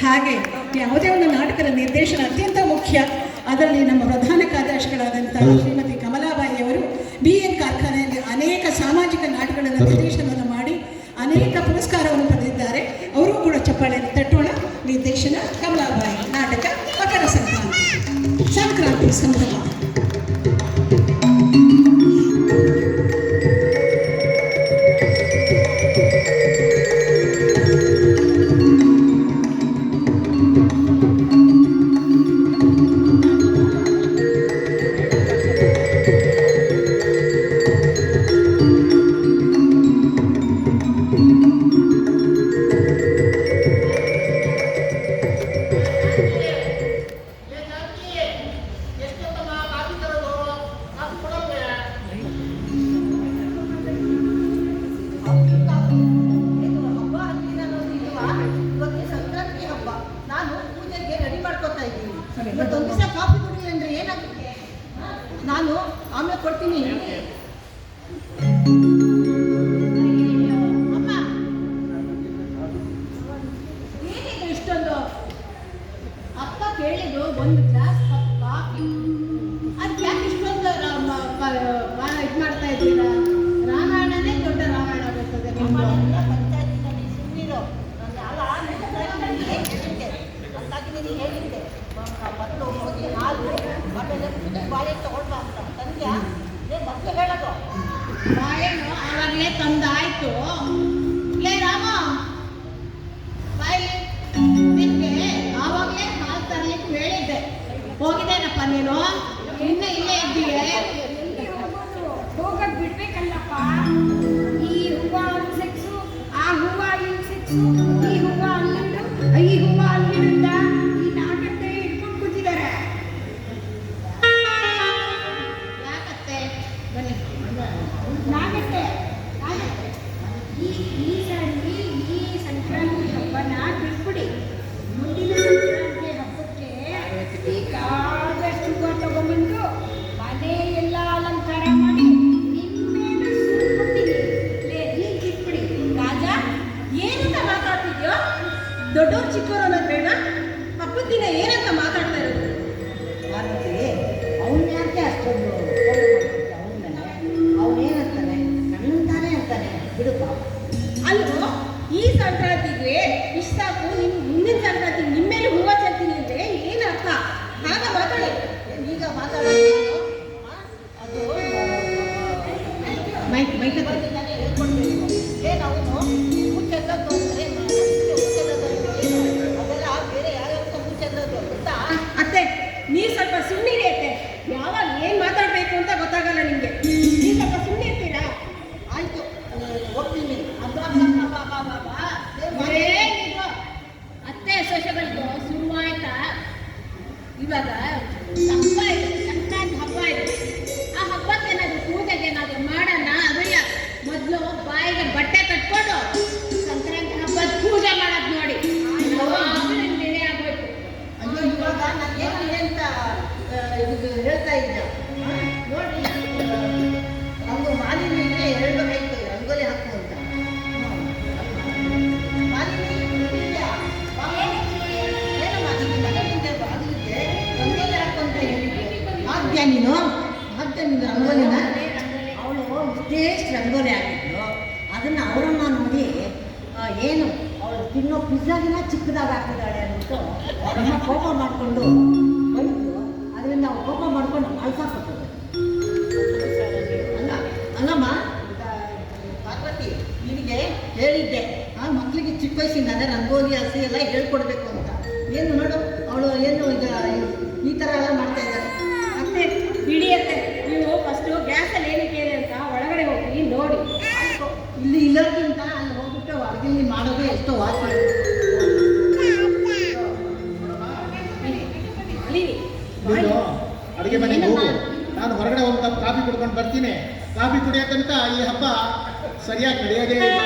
ಹಾಗೆ ಯಾವುದೇ ಒಂದು ನಾಟಕದ ನಿರ್ದೇಶನ ಅತ್ಯಂತ ಮುಖ್ಯ. ಅದರಲ್ಲಿ ನಮ್ಮ ಪ್ರಧಾನ ಕಾರ್ಯದರ್ಶಿಗಳಾದಂತಹ ಶ್ರೀಮತಿ ಕಮಲಾಬಾಯಿ ಅವರು BN ಕಾರ್ಖಾನೆಯಲ್ಲಿ ಅನೇಕ ಸಾಮಾಜಿಕ ನಾಟಕಗಳನ್ನು ನಿರ್ದೇಶನವನ್ನು ಮಾಡಿ ಅನೇಕ ಪುರಸ್ಕಾರವನ್ನು ಪಡೆದಿದ್ದಾರೆ. ಅವರು ಕೂಡ ಚಪ್ಪಾಳೆಯನ್ನು ತಟ್ಟೋಣ. ನಿರ್ದೇಶನ ಕಮಲಾಬಾಯಿ. ನಾಟಕ ಮಕರ ಸಂಕ್ರಾಂತಿ ಸಂಭ್ರಮ. ನಾನು ಆಮೇಲೆ ಕೊಡ್ತೀನಿ. ಅಮ್ಮ ಏನಿದೆ ಇಷ್ಟೊಂದು? ಅಪ್ಪ ಕೇಳಿದ್ರು ಒಂದು ಗ್ಲಾಸ್ ಕಾಫಿ. ಅದಕ್ಕೆ ಯಾಕೆ ಇಷ್ಟೊಂದು ಇದು ಮಾಡ್ತಾ ಇದ್ದೀರಾ? ರಾಮಾಯಣನೇ ದೊಡ್ಡ ರಾಮಾಯಣ ಬರ್ತದೆ. ಪಂಚಾಯತಿನಲ್ಲಿ ಸುಮ್ಮನಿರೋ ಹೇಳಿದ್ದೆ ಮತ್ತು ಹೋಗಿ ಹಾಲು ಆಮೇಲೆ ಬಾಳೆ ತಗೊಳ್ಬಾ ಅಂತ ತಂದ್ಯ ಮತ್ತೆ ಹೇಳೋದು. ಬಾಳೆಹಣ್ಣು ಆವಾಗಲೇ ತಂದಾಯ್ತು. ಲೇ ರಾಮ, ಬಾಯಲ್ಲಿ ನಿನಗೆ ಆವಾಗಲೇ ಹಾಲು ತರಲಿಕ್ಕೆ ಹೇಳಿದ್ದೆ. ಹೋಗಿದ್ದೇನಪ್ಪ ನೀನು? ಇನ್ನ ಇಲ್ಲೇ ಇದ್ದೀಯೇ? ಹೋಗಕ್ ಬಿಡ್ಬೇಕಲ್ಲಪ್ಪ. ಈ ಹೂವ ಒಂದು ಸೆಕ್ಸು, ಆ ಹೂವ ಇಲ್ಲಿ ಸೆಕ್ಸು, ಈ ಹೂವ ಅಲ್ಲಿಂದ, ಈ ಹೂವ ಅಲ್ಲಿಂದ ಈ ನಾಟಕ ಇಟ್ಕೊಂಡು ಕೂತಿದ್ದಾರೆ. ಯಾಕತ್ತೆ? ಬನ್ನಿ. ನಾಗತ್ತೆ ಈ ಸಾರಿ ಈ ಸಂಕ್ರಾಂತಿ ಹಬ್ಬನ ಬಿಟ್ಬಿಡಿ. ಮುಂದಿನ ಸಂಕ್ರಾಂತಿ ಹಬ್ಬಕ್ಕೆ ಬೇಕಾದಷ್ಟು ಹೂವ ತಗೊಂಡ್ಬಂದು ಮನೆ ಎಲ್ಲ ಅಲಂಕಾರ ಮಾಡಿ ನಿಮ್ಮೇಲೆ ಸುರ್ಕೊಡ್ತೀನಿ. ಈಗ ಬಿಟ್ಬಿಡಿ. ರಾಜ, ಏನಂತ ಮಾತಾಡ್ತಿದ್ಯೋ? ದೊಡ್ಡವ್ರು ಚಿಕ್ಕವರು ಅನ್ನೋದು ಬೇಡ. ಹಬ್ಬದ ದಿನ ಏನಂತ ಮಾತಾಡ್ತಾ ಇರೋದು? ಅವನು ಯಾಕೆ ಅಷ್ಟೊಂದು ಅವನೇನಂತಾನೆ? ನನ್ನಂತಾನೆ ಅಂತಾನೆ. ಬಿಡು ಪಾಪ. ಅಲ್ವೋ, ಈ ಸಂಕ್ರಾಂತಿಗೆ ಇಷ್ಟ ಸಾಕು. ಮುಂದಿನ ಸಂಕ್ರಾಂತಿ ನಿಮ್ಮೇಲೆ ಹೂವ ಚೆಲ್ತೀನಿ ಅಂದ್ರೆ ಏನು ಅರ್ಥ? ಆಗ ಮಾತಾಡಿ. ಈಗ ಮಾತಾಡೋದು ಅದು ಮೈಕ್ ಹೇಳ್ಕೊಡ್ಬೇಕು. ಏನು ಅವನು ಮುಚ್ಚೆಲ್ಲದ್ದು ಅಂದರೆ ಅದೆಲ್ಲ ಬೇರೆ ಯಾವ್ಯಾವ ಮುಚ್ಚೆಲ್ಲದ್ದು ಗೊತ್ತಾ? ಅತ್ತೆ, ನೀವು ಸ್ವಲ್ಪ ಸುಮ್ಮನಿರಿ ಅತ್ತೆ. ಯಾವಾಗ ಏನು ಮಾತಾಡಬೇಕು ಅಂತ ಗೊತ್ತಾಗಲ್ಲ ನಿಮಗೆ. ನೀವು ಸ್ವಲ್ಪ ಸುಮ್ಮನೆ ಇರ್ತೀರಾ? ಆಯಿತು, ಹೋಗ್ತೀನಿ. ಅತ್ತೆ ಸೊಸೆಗಳದ್ದು ಶುರುವಾಯ್ತಾ? ಇವಾಗ ಹಬ್ಬ ಇದೆ, ಸಂಕ್ರಾಂತಿ ಹಬ್ಬ ಇದೆ. ಆ ಹಬ್ಬಕ್ಕೆ ಏನಾದರೂ ಪೂಜೆಗೆ ಏನಾದರೂ ಮಾಡೋಣ? ಅದಲ್ಲ, ಮೊದಲು ಬಾಯಿಗೆ ಬಟ್ಟೆ ಕಟ್ಕೊಂಡು ಸಂಕ್ರಾಂತಿ ಹಬ್ಬದ ಪೂಜೆ ಮಾಡೋದು ನೋಡಿ. ಬೆಳೆ ಆಗೋಯ್ತು. ಅಯ್ಯೋ, ಇವಾಗ ನಾನು ಏನಿದೆ ಅಂತ ಇದು ಹೇಳ್ತಾ ಇದ್ದೆ ನೋಡಿ. ನಮಗೂ ಮಾಲಿನ್ಯ ಇದ್ರೆ ಹೇಳ್ಬೇಕಾಯ್ತು, ರಂಗೋಲಿ ಹಾಕು ಅಂತ. ನೀನು ಮತ್ತೆ ನಿನ್ನ ರಂಗೋಲಿನ ಅವಳು ಇಷ್ಟೇಷ್ಟು ರಂಗೋಲಿ ಆಗಿದ್ಲು. ಅದನ್ನು ಅವರಮ್ಮ ನೋಡಿ ಏನು ಅವಳು ತಿನ್ನೋ ಪಿಜ್ಜಾಗಿನ ಚಿಕ್ಕದಾಗ ಹಾಕಿದ್ದಾಳೆ ಅಂದ್ಬಿಟ್ಟು ಅವರಮ್ಮ ಕೋಪ ಮಾಡಿಕೊಂಡು ಬೈದು ಅದರಿಂದ ಅವ್ರು ಕೋಪ ಮಾಡಿಕೊಂಡು ಅಳ್ಸಾಕೊಟ್ಟರು. ಅಲ್ಲಮ್ಮ ಪಾರ್ವತಿ, ನಿನಗೆ ಹೇಳಿದ್ದೆ ಮಕ್ಕಳಿಗೆ ಚಿಕ್ಕ ವಯಸ್ಸಿಂದಾನೆ ರಂಗೋಲಿ ಹಸಿ ಎಲ್ಲ ಹೇಳ್ಕೊಡ್ಬೇಕು ಅಂತ. ಏನು ನೋಡು, ಅವಳು ಏನು ಈಗ ಈ ಥರ ಎಲ್ಲ ಮಾಡ್ತಾ ಇದ್ದಾರೆ. ಅತ್ತೆ ಹಿಡಿಯತ್ತೆ, ನೀವು ಫಸ್ಟು ಗ್ಯಾಸಲ್ಲಿ ಏನಕ್ಕೆ ಅಂತ ಒಳಗಡೆ ಹೋಗಿ ನೋಡಿ. ಇಲ್ಲಿ ಇಲ್ಲೋಕ್ಕಿಂತ ಅಲ್ಲಿ ಹೋಗ್ಬಿಟ್ಟು ಅಡುಗೆ ಮಾಡೋದು ಎಷ್ಟೋ ವಾಸಿ. ಅಡುಗೆ ಮನೆಗೆ ಹೋಗು, ನಾನು ಹೊರಗಡೆ ಒಂದು ಕಪ್ ಕಾಫಿ ಕುಡ್ಕೊಂಡು ಬರ್ತೀನಿ. ಕಾಫಿ ಕುಡಿಯೋ ತನಕ ಈ ಹಬ್ಬ ಸರಿಯಾಗಿ ನಡೆಯೋದೇ ಇಲ್ಲ.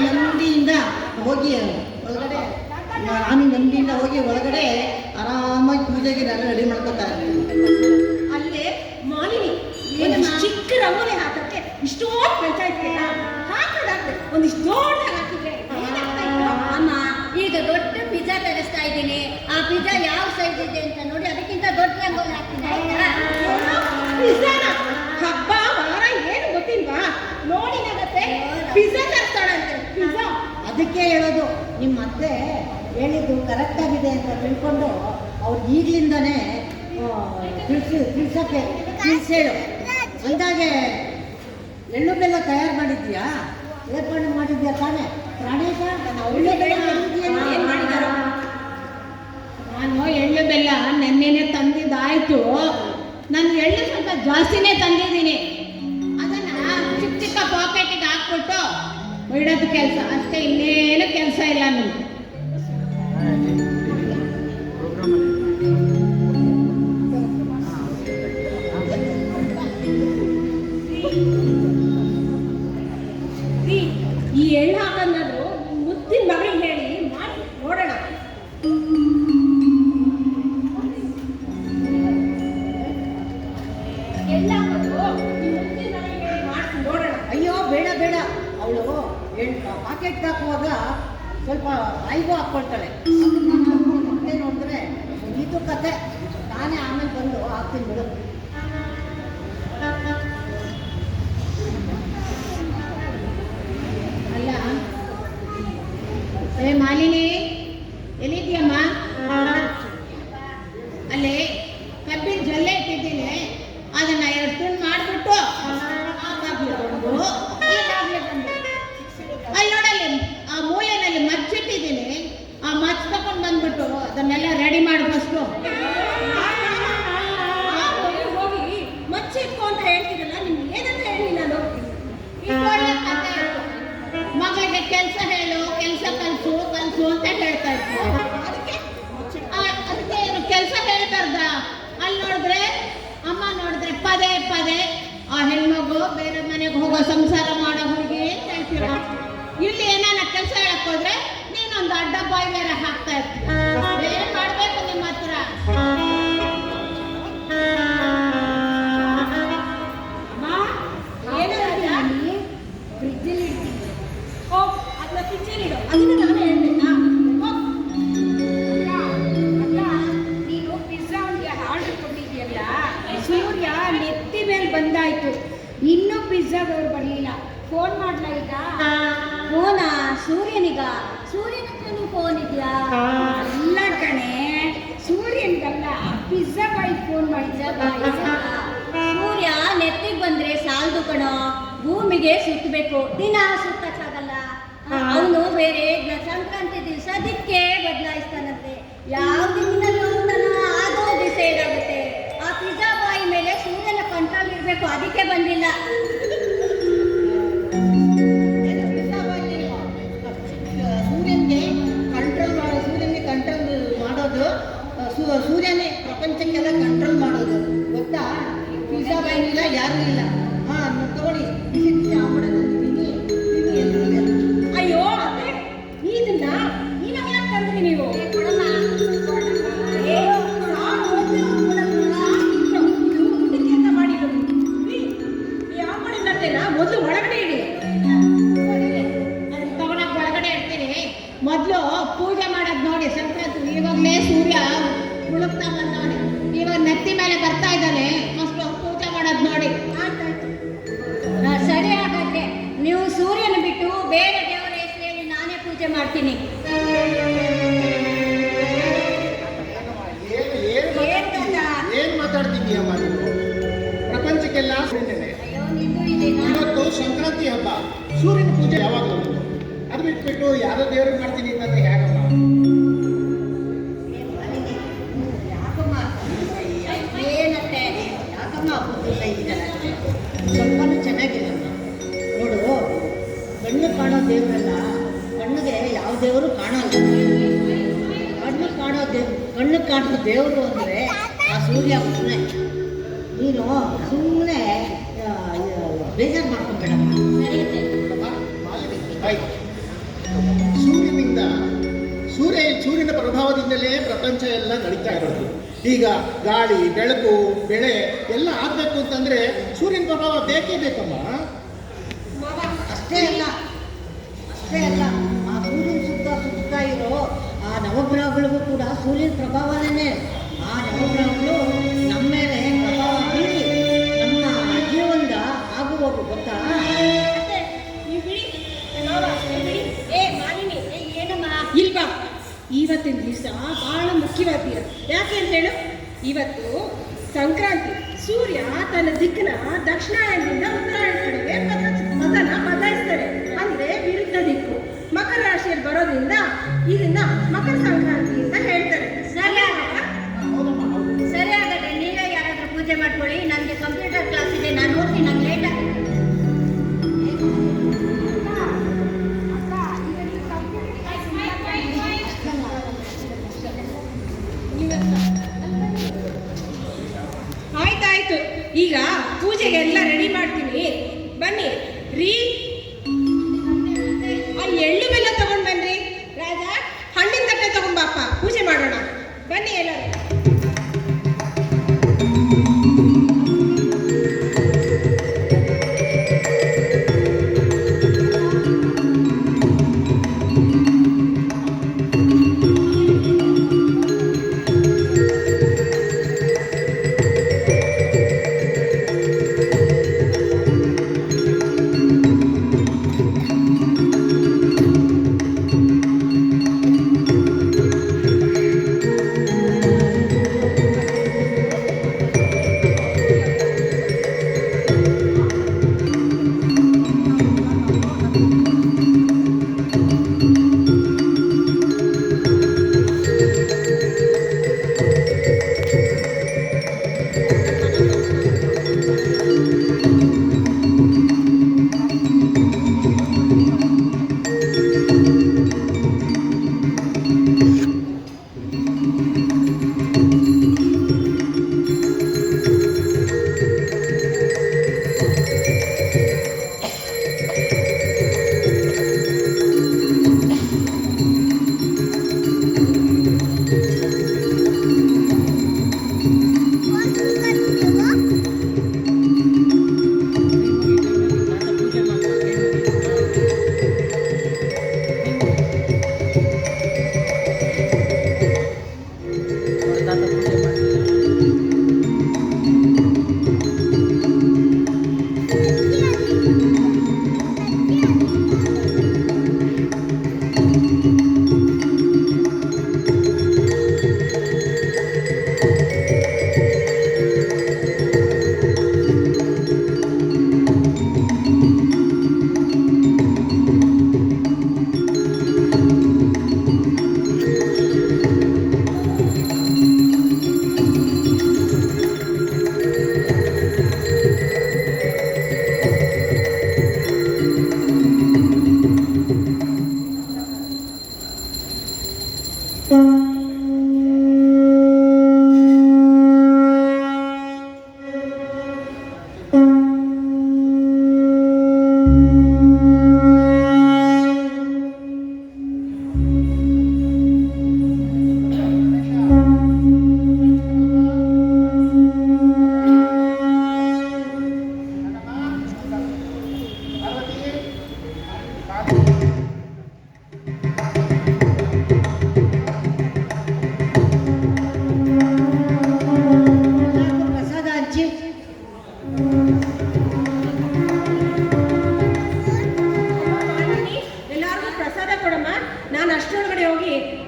ನೆಮ್ಮದಿಯಿಂದ ಹೋಗಿ ಒಳಗಡೆ, ನಾನು ನೆಮ್ಮದಿಯಿಂದ ಹೋಗಿ ಒಳಗಡೆ ಆರಾಮಾಗಿ ಪೂಜೆಗೆ ನಾನು ರೆಡಿ ಮಾಡ್ಕೊತಾರೆ. ಅಲ್ಲೇ ಮಾಲಿನಿ ಚಿಕ್ಕ ರಂಗೋಲಿ ಹಾಕಕ್ಕೆ ಇಷ್ಟೊಂದು ಪಂಚಾಯತ್ ಹಾಕೋದಾಗ್ತದೆ. ಒಂದಿಷ್ಟು ದೊಡ್ಡ ಹಾಕಿದ್ರೆ ಅಮ್ಮ, ಈಗ ದೊಡ್ಡ ಪಿಜ್ಜಾ ಯಾವ ಸೈಜ್ ಇದೆ ಅಂತ ನೋಡಿ ಅದಕ್ಕಿಂತ ದೊಡ್ಡ ರಂಗೋಲಿ ಹಾಕ್ತೀನಿ ಆಯ್ತಾ? ಪಿಜ್ಜಾನ ಹಬ್ಬ ವಾರ ಏನು ಗೊತ್ತಿಲ್ವಾ? ನೋಡಿ ನಗತ್ತೆ ಪಿಜ್ಜಾ ತರ್ತಾಳಂತೆ. ಪಿಜ್ಜಾ ಅದಕ್ಕೆ ಹೇಳೋದು ನಿಮ್ಮ ಅತ್ತೆ ಹೇಳಿದ್ದು ಕರೆಕ್ಟ್ ಆಗಿದೆ ಅಂತ ತಿಳ್ಕೊಂಡು ಅವ್ರು ಈಗಲಿಂದನೇ ತಿಳಿಸೋಕ್ಕೆ ತಿಳಿಸೇಳು. ಅಂದಾಗೆ ಎಳ್ಳು ಬೆಲ್ಲ ತಯಾರು ಮಾಡಿದ್ಯಾ? ಏರ್ಪಾಡು ಮಾಡಿದ್ಯಾ ತಾನೇ? ಪ್ರಾಣೇಶ ಒಳ್ಳೆ ಬೆಲ್ಲ ಏನ್ ಮಾಡಿದಾರೋ? ನಾನು ಎಳ್ಳು ಬೆಲ್ಲ ನೆನ್ನೆನೆ ತಂದಿದ್ದಾಯ್ತು. ನಾನು ಎಳ್ಳು ಸ್ವಲ್ಪ ಜಾಸ್ತಿನೇ ತಂದಿದ್ದೀನಿ. ಅದನ್ನ ಚಿಕ್ಕ ಚಿಕ್ಕ ಪಾಕೆಟ್ಗೆ ಹಾಕ್ಬಿಟ್ಟು ಇಡೋದು ಕೆಲಸ ಅಷ್ಟೇ, ಇನ್ನೇನು ಕೆಲಸ ಇಲ್ಲ ನನಗೆ. ಈ ಎಳ್ಳು ಹಾಕಂದ್ರು ಮುತ್ತಿನ ಮಗಳಿಗೆ ಹೇಳಿ ಮಾಡಿ ನೋಡೋಣ. ಎಲ್ಲ ಮುತ್ತಿನ ಮಗಳಿಗೆ ಹೇಳಿ ಮಾಡಿ ನೋಡೋಣ. ಅಯ್ಯೋ ಬೇಡ ಬೇಡ, ಅವಳು ಪಾಕೆಟ್ ಹಾಕುವಾಗ ಸ್ವಲ್ಪ ಬಾಯಿಗೂ ಹಾಕ್ಕೊಳ್ತಾಳೆ. ಮತ್ತೆ ನೋಡಿದ್ರೆ ಇದು ಕತೆ. ನಾನೇ ಆಮೇಲೆ ಬಂದು ಹಾಕ್ತೀನಿ ಬಿಡು. ಅಲ್ಲ ಏ ಮಾಲಿನಿ, ಎಲ್ಲಿದ್ಯಮ್ಮ? ಅಲ್ಲಿ ಕಬ್ಬಿನ ಜಲ್ಲೆ ಇಟ್ಟಿದ್ದೀನಿ, ಅದನ್ನ 2 ತುಂಡು ಮಾಡಿಬಿಟ್ಟು ಅಲ್ಲಿ ನೋಡಲ್ಲಿ ಆ ಮೂಲೆಯಲ್ಲಿ ಮಚ್ಚಿಟ್ಟಿದ್ದೀನಿ. ಆ ಮಚ್ಚ ತಗೊಂಡು ಬಂದ್ಬಿಟ್ಟು ಅದನ್ನೆಲ್ಲ ರೆಡಿ ಮಾಡಿ ಫಸ್ಟು. ಹೋಗಿ ಮಚ್ಚಿಟ್ಕೊ ಅಂತ ಹೇಳ್ತೀರಲ್ಲ, ನಿಮ್ಗೆ ಏನಂತ ಹೇಳಿ ನಾನು? ಮಗಳಿಗೆ ಕೆಲಸ ಹೇಳು, ಕೆಲಸ ಕಲಿಸು ಕಲಿಸು ಅಂತ ಹೇಳ್ತಾ ಇತ್ತು. ಅದಕ್ಕೆ ಏನು ಕೆಲಸ ಹೇಳ್ಬಾರ್ದ? ಅಲ್ಲಿ ನೋಡಿದ್ರೆ ಅಮ್ಮ ನೋಡಿದ್ರೆ ಪದೇ ಪದೇ ಆ ಹೆಣ್ಮಗು ಬೇರೆ ಮನೆಗೆ ಹೋಗೋ ಸಂಸಾರ ಮಾಡೋ ಹುಡುಗಿ ಅಂತ ಹೇಳ್ತೀರ. ಇಲ್ಲಿ ಏನಾನ ಕೆಲಸ ಹೇಳಕ್ ಹೋದ್ರೆ ನೀನೊಂದು ಅಡ್ಡ ಬಾಯಿ ಬೇರೆ ಹಾಕ್ತಾ ಇರ್ತೀಯ. ಏನ್ ಮಾಡ್ಬೇಕು ನಿಮ್ಮ ಹತ್ರ? ಫ್ರಿಜ್ಜಲ್ಲಿ ಇಡ್ತೀನಿ. ಅದನ್ನ ಪಿಚ್ಚಲ್ಲಿಡು, ಅದನ್ನ ನಾನು ಹೇಳ್ಬೇಕಾ? ಅಲ್ಲ, ನೀನು ಪಿಜ್ಜಾ ಆರ್ಡರ್ ಕೊಟ್ಟಿದ್ಯಲ್ಲ, ಸೂರ್ಯ ನೆತ್ತಿ ಮೇಲೆ ಬಂದಾಯ್ತು, ಇನ್ನೂ ಪಿಜ್ಜಾದವ್ರು ಬರಲಿಲ್ಲ. ಫೋನ್ ಮಾಡ್ಲಾ ಈಗ? ಫೋನಾ? ಸೂರ್ಯನಿಗ? ಸೂರ್ಯನ ಹತ್ರನೂ ಫೋನ್ ಇದೆಯಾ? ಅಲ್ಲ ಕಣೆ, ಸೂರ್ಯನ್ಗಲ್ಲ, ಪಿಜ್ಜಾ ಬಾಯ್ ಫೋನ್ ಮಾಡಿದ್ದ. ಸೂರ್ಯ ನೆತ್ತಿಗೆ ಬಂದ್ರೆ ಸಾಲದು ಕಣೋ, ಭೂಮಿಗೆ ಸುತ್ತಬೇಕು, ದಿನ ಸುತ್ತಕ್ಕಾಗಲ್ಲ. ಅವನು ಬೇರೆ ಸಂಕ್ರಾಂತಿ ದಿವಸ ದಿಕ್ಕೆ ಬದಲಾಯಿಸ್ತಾನಂತೆ. ಯಾವ ದಿನದಲ್ಲೂ ಆಗೋ ಡಿಸೈಡ್ ಆಗುತ್ತೆ. ಆ ಪಿಜ್ಜಾ ಬಾಯಿ ಮೇಲೆ ಸೂರ್ಯನ ಕಂಟ್ರೋಲ್ ಇರಬೇಕು, ಅದಕ್ಕೆ ಬಂದಿಲ್ಲ. ಸೂರ್ಯನಿಗೆ ಕಂಟ್ರೋಲ್ ಮಾಡೋದು ಸೂರ್ಯನೇ ಪ್ರಪಂಚಕ್ಕೆಲ್ಲ ಕಂಟ್ರೋಲ್ ಮಾಡೋದು ಗೊತ್ತಾ? ಪಿಜ್ಜಾ ಬಾಯಿನಿಲ್ಲ, ಯಾರೂ ಇಲ್ಲ. ತಗೊಳ್ಳಿ, ಬಿಸಿ ಬಿಸಿ ಆಗ್ಬಿಡೋದು. ಅಯ್ಯೋ ಅತ್ತೆ, ಇದನ್ನ ನೀನು ಯಾಕೆ ತಂದ್ರಿ ನೀವು? ಮೊದಲು ಒಳಗಡೆ ಇಡಿ. ತಗೊಳಕ್ ಒಳಗಡೆ ಇಡ್ತೀನಿ. ಮೊದಲು ಪೂಜೆ ಮಾಡೋದು ನೋಡಿ. ಸಂಕ್ರಾಂತಿ ಇವಾಗಲೇ ಸೂರ್ಯ ಮುಳುಗ್ತಾ ಬಂದವನೆ, ಇವಾಗ ನೆತ್ತಿ ಮೇಲೆ ಬರ್ತಾ ಇದ್ದಾನೆ. ಮೊದಲು ಪೂಜೆ ಮಾಡೋದು ನೋಡಿ. ಸರಿ, ಹಾಗಾದ್ರೆ ನೀವು ಸೂರ್ಯನ ಬಿಟ್ಟು ಬೇರೆ ದೇವರ ಹೆಸರು ಹೇಳಿ ನಾನೇ ಪೂಜೆ ಮಾಡ್ತೀನಿ. ಏನ್ ಮಾತಾಡ್ತಿದ್ದೀಯಮ್ಮ ನೀನು? ಪ್ರಪಂಚಕ್ಕೆಲ್ಲ ಸೂರ್ಯನೇ. ಅಯ್ಯೋ, ನಿಂದು ಇದೆನಾ? ಇವತ್ತು ಸಂಕ್ರಾಂತಿ ಹಬ್ಬ, ಸೂರ್ಯನ ಪೂಜೆ ಯಾವಾಗಲೂ ಉಂಟು. ಅದು ಬಿಟ್ಬಿಟ್ಟು ಯಾವ್ದೋ ದೇವ್ರಿಗೆ ಮಾಡ್ತೀನಿ ಅಂತಂದ್ರೆ ಹೇಗಮ್ಮ? ಯಾಕಮ್ಮ ಏನತ್ತೆ? ಯಾಕಮ್ಮ ಬುದ್ಧಿಲ್ಲ ಇದೆಲ್ಲ? ಸ್ವಲ್ಪನೂ ಚೆನ್ನಾಗಿಲ್ಲಮ್ಮ. ನೋಡು, ಕಣ್ಣು ಕಾಣೋ ದೇವರಲ್ಲ, ಕಣ್ಣಿಗೆ ಯಾವ ದೇವರು ಕಾಣಲ್ಲ. ಕಣ್ಣು ಕಾಣೋ ದೇವರು ಅಂದರೆ ಆ ಸೂರ್ಯ ಒಬ್ಬನೇ. ನೀನು ಸುಮ್ಮನೆ ಬೇಜಾರು ಮಾಡ್ಕೊಂಬೇಡಮ್ಮ. ಆಯ್ತು. ಸೂರ್ಯನ ಪ್ರಭಾವದಿಂದಲೇ ಪ್ರಪಂಚ ಎಲ್ಲ ನಡೀತಾ ಇರೋದು. ಈಗ ಗಾಳಿ, ಬೆಳಕು, ಬೆಳೆ ಎಲ್ಲ ಆಗ್ಬೇಕು ಅಂತಂದ್ರೆ ಸೂರ್ಯನ ಪ್ರಭಾವ ಬೇಕೇ ಬೇಕಮ್ಮ. ಅಷ್ಟೇ ಅಲ್ಲ, ಆ ಸೂರ್ಯನ ಸುತ್ತ ಇರೋ ಆ ಆ ನವಗ್ರಹಗಳಿಗೂ ಕೂಡ ಸೂರ್ಯನ ಪ್ರಭಾವನೇ. ಆ ನವಗ್ರಹಗಳು ನಮ್ಮ ಮೇಲೆ ಪ್ರಭಾವ ಬೀರಿ ನಮ್ಮ ಜೀವನದ ಆಗು ಹೋಗು ಗೊತ್ತಾ? ಅತ್ತೆ, ನೀವು ಬಿಡಿ. ಮಾವ, ನೀವು ಬಿಡಿ. ಏ ಮಾಲಿನಿ, ಏ ಏನಮ್ಮ? ಇಲ್ವಾ, ಇವತ್ತಿನ ದಿವಸ ಬಹಳ ಮುಖ್ಯವಾದ ದಿನ. ಯಾಕೆ ಅಂತ ಹೇಳು, ಇವತ್ತು ಸಂಕ್ರಾಂತಿ. ಸೂರ್ಯ ತನ್ನ ದಿಕ್ಕನ್ನ ದಕ್ಷಿಣಾಯನದಿಂದ ಉತ್ತರಾಯಣ ಕಡೆಗೆ ಪಥನ ಬದಲಾಯಿಸ್ತಾರೆ, ಅಂದ್ರೆ ವಿರುದ್ಧ ದಿಕ್ಕು. ಮಕರ ರಾಶಿಯಲ್ಲಿ ಬರೋದ್ರಿಂದ ಇದನ್ನ ಮಕರ ಸಂಕ್ರಾಂತಿ ಅಂತ ಹೇಳ್ತಾರೆ. ಸರಿ ಸರಿ, ಹಾಗಾದ್ರೆ ನೀವೇ ಯಾರಾದ್ರೂ ಪೂಜೆ ಮಾಡ್ಕೊಳ್ಳಿ. ನನಗೆ ಕಂಪ್ಯೂಟರ್ ಕ್ಲಾಸ್ ಇದೆ, ನಾನು ಹೋಗ್ತೀನಿ. ನಂಗೆ ಲೇಟ್ ಆಗುತ್ತೆ. ಆಯ್ತಾಯ್ತು, ಈಗ ಪೂಜೆಗೆಲ್ಲ ರೆಡಿ ಮಾಡ್ತೀನಿ, ಬನ್ನಿ ರೀ. ಅಲ್ಲಿ ಎಳ್ಳು ಬೆಲ್ಲ ತಗೊಂಡ್ ಬನ್ರಿ. ರಾಜ, ಹಣ್ಣಿನ ತಟ್ಟೆ ತಗೊಂಬಾಪ, ಪೂಜೆ ಮಾಡೋಣ. ಬನ್ನಿ ಎಲ್ಲರೂ.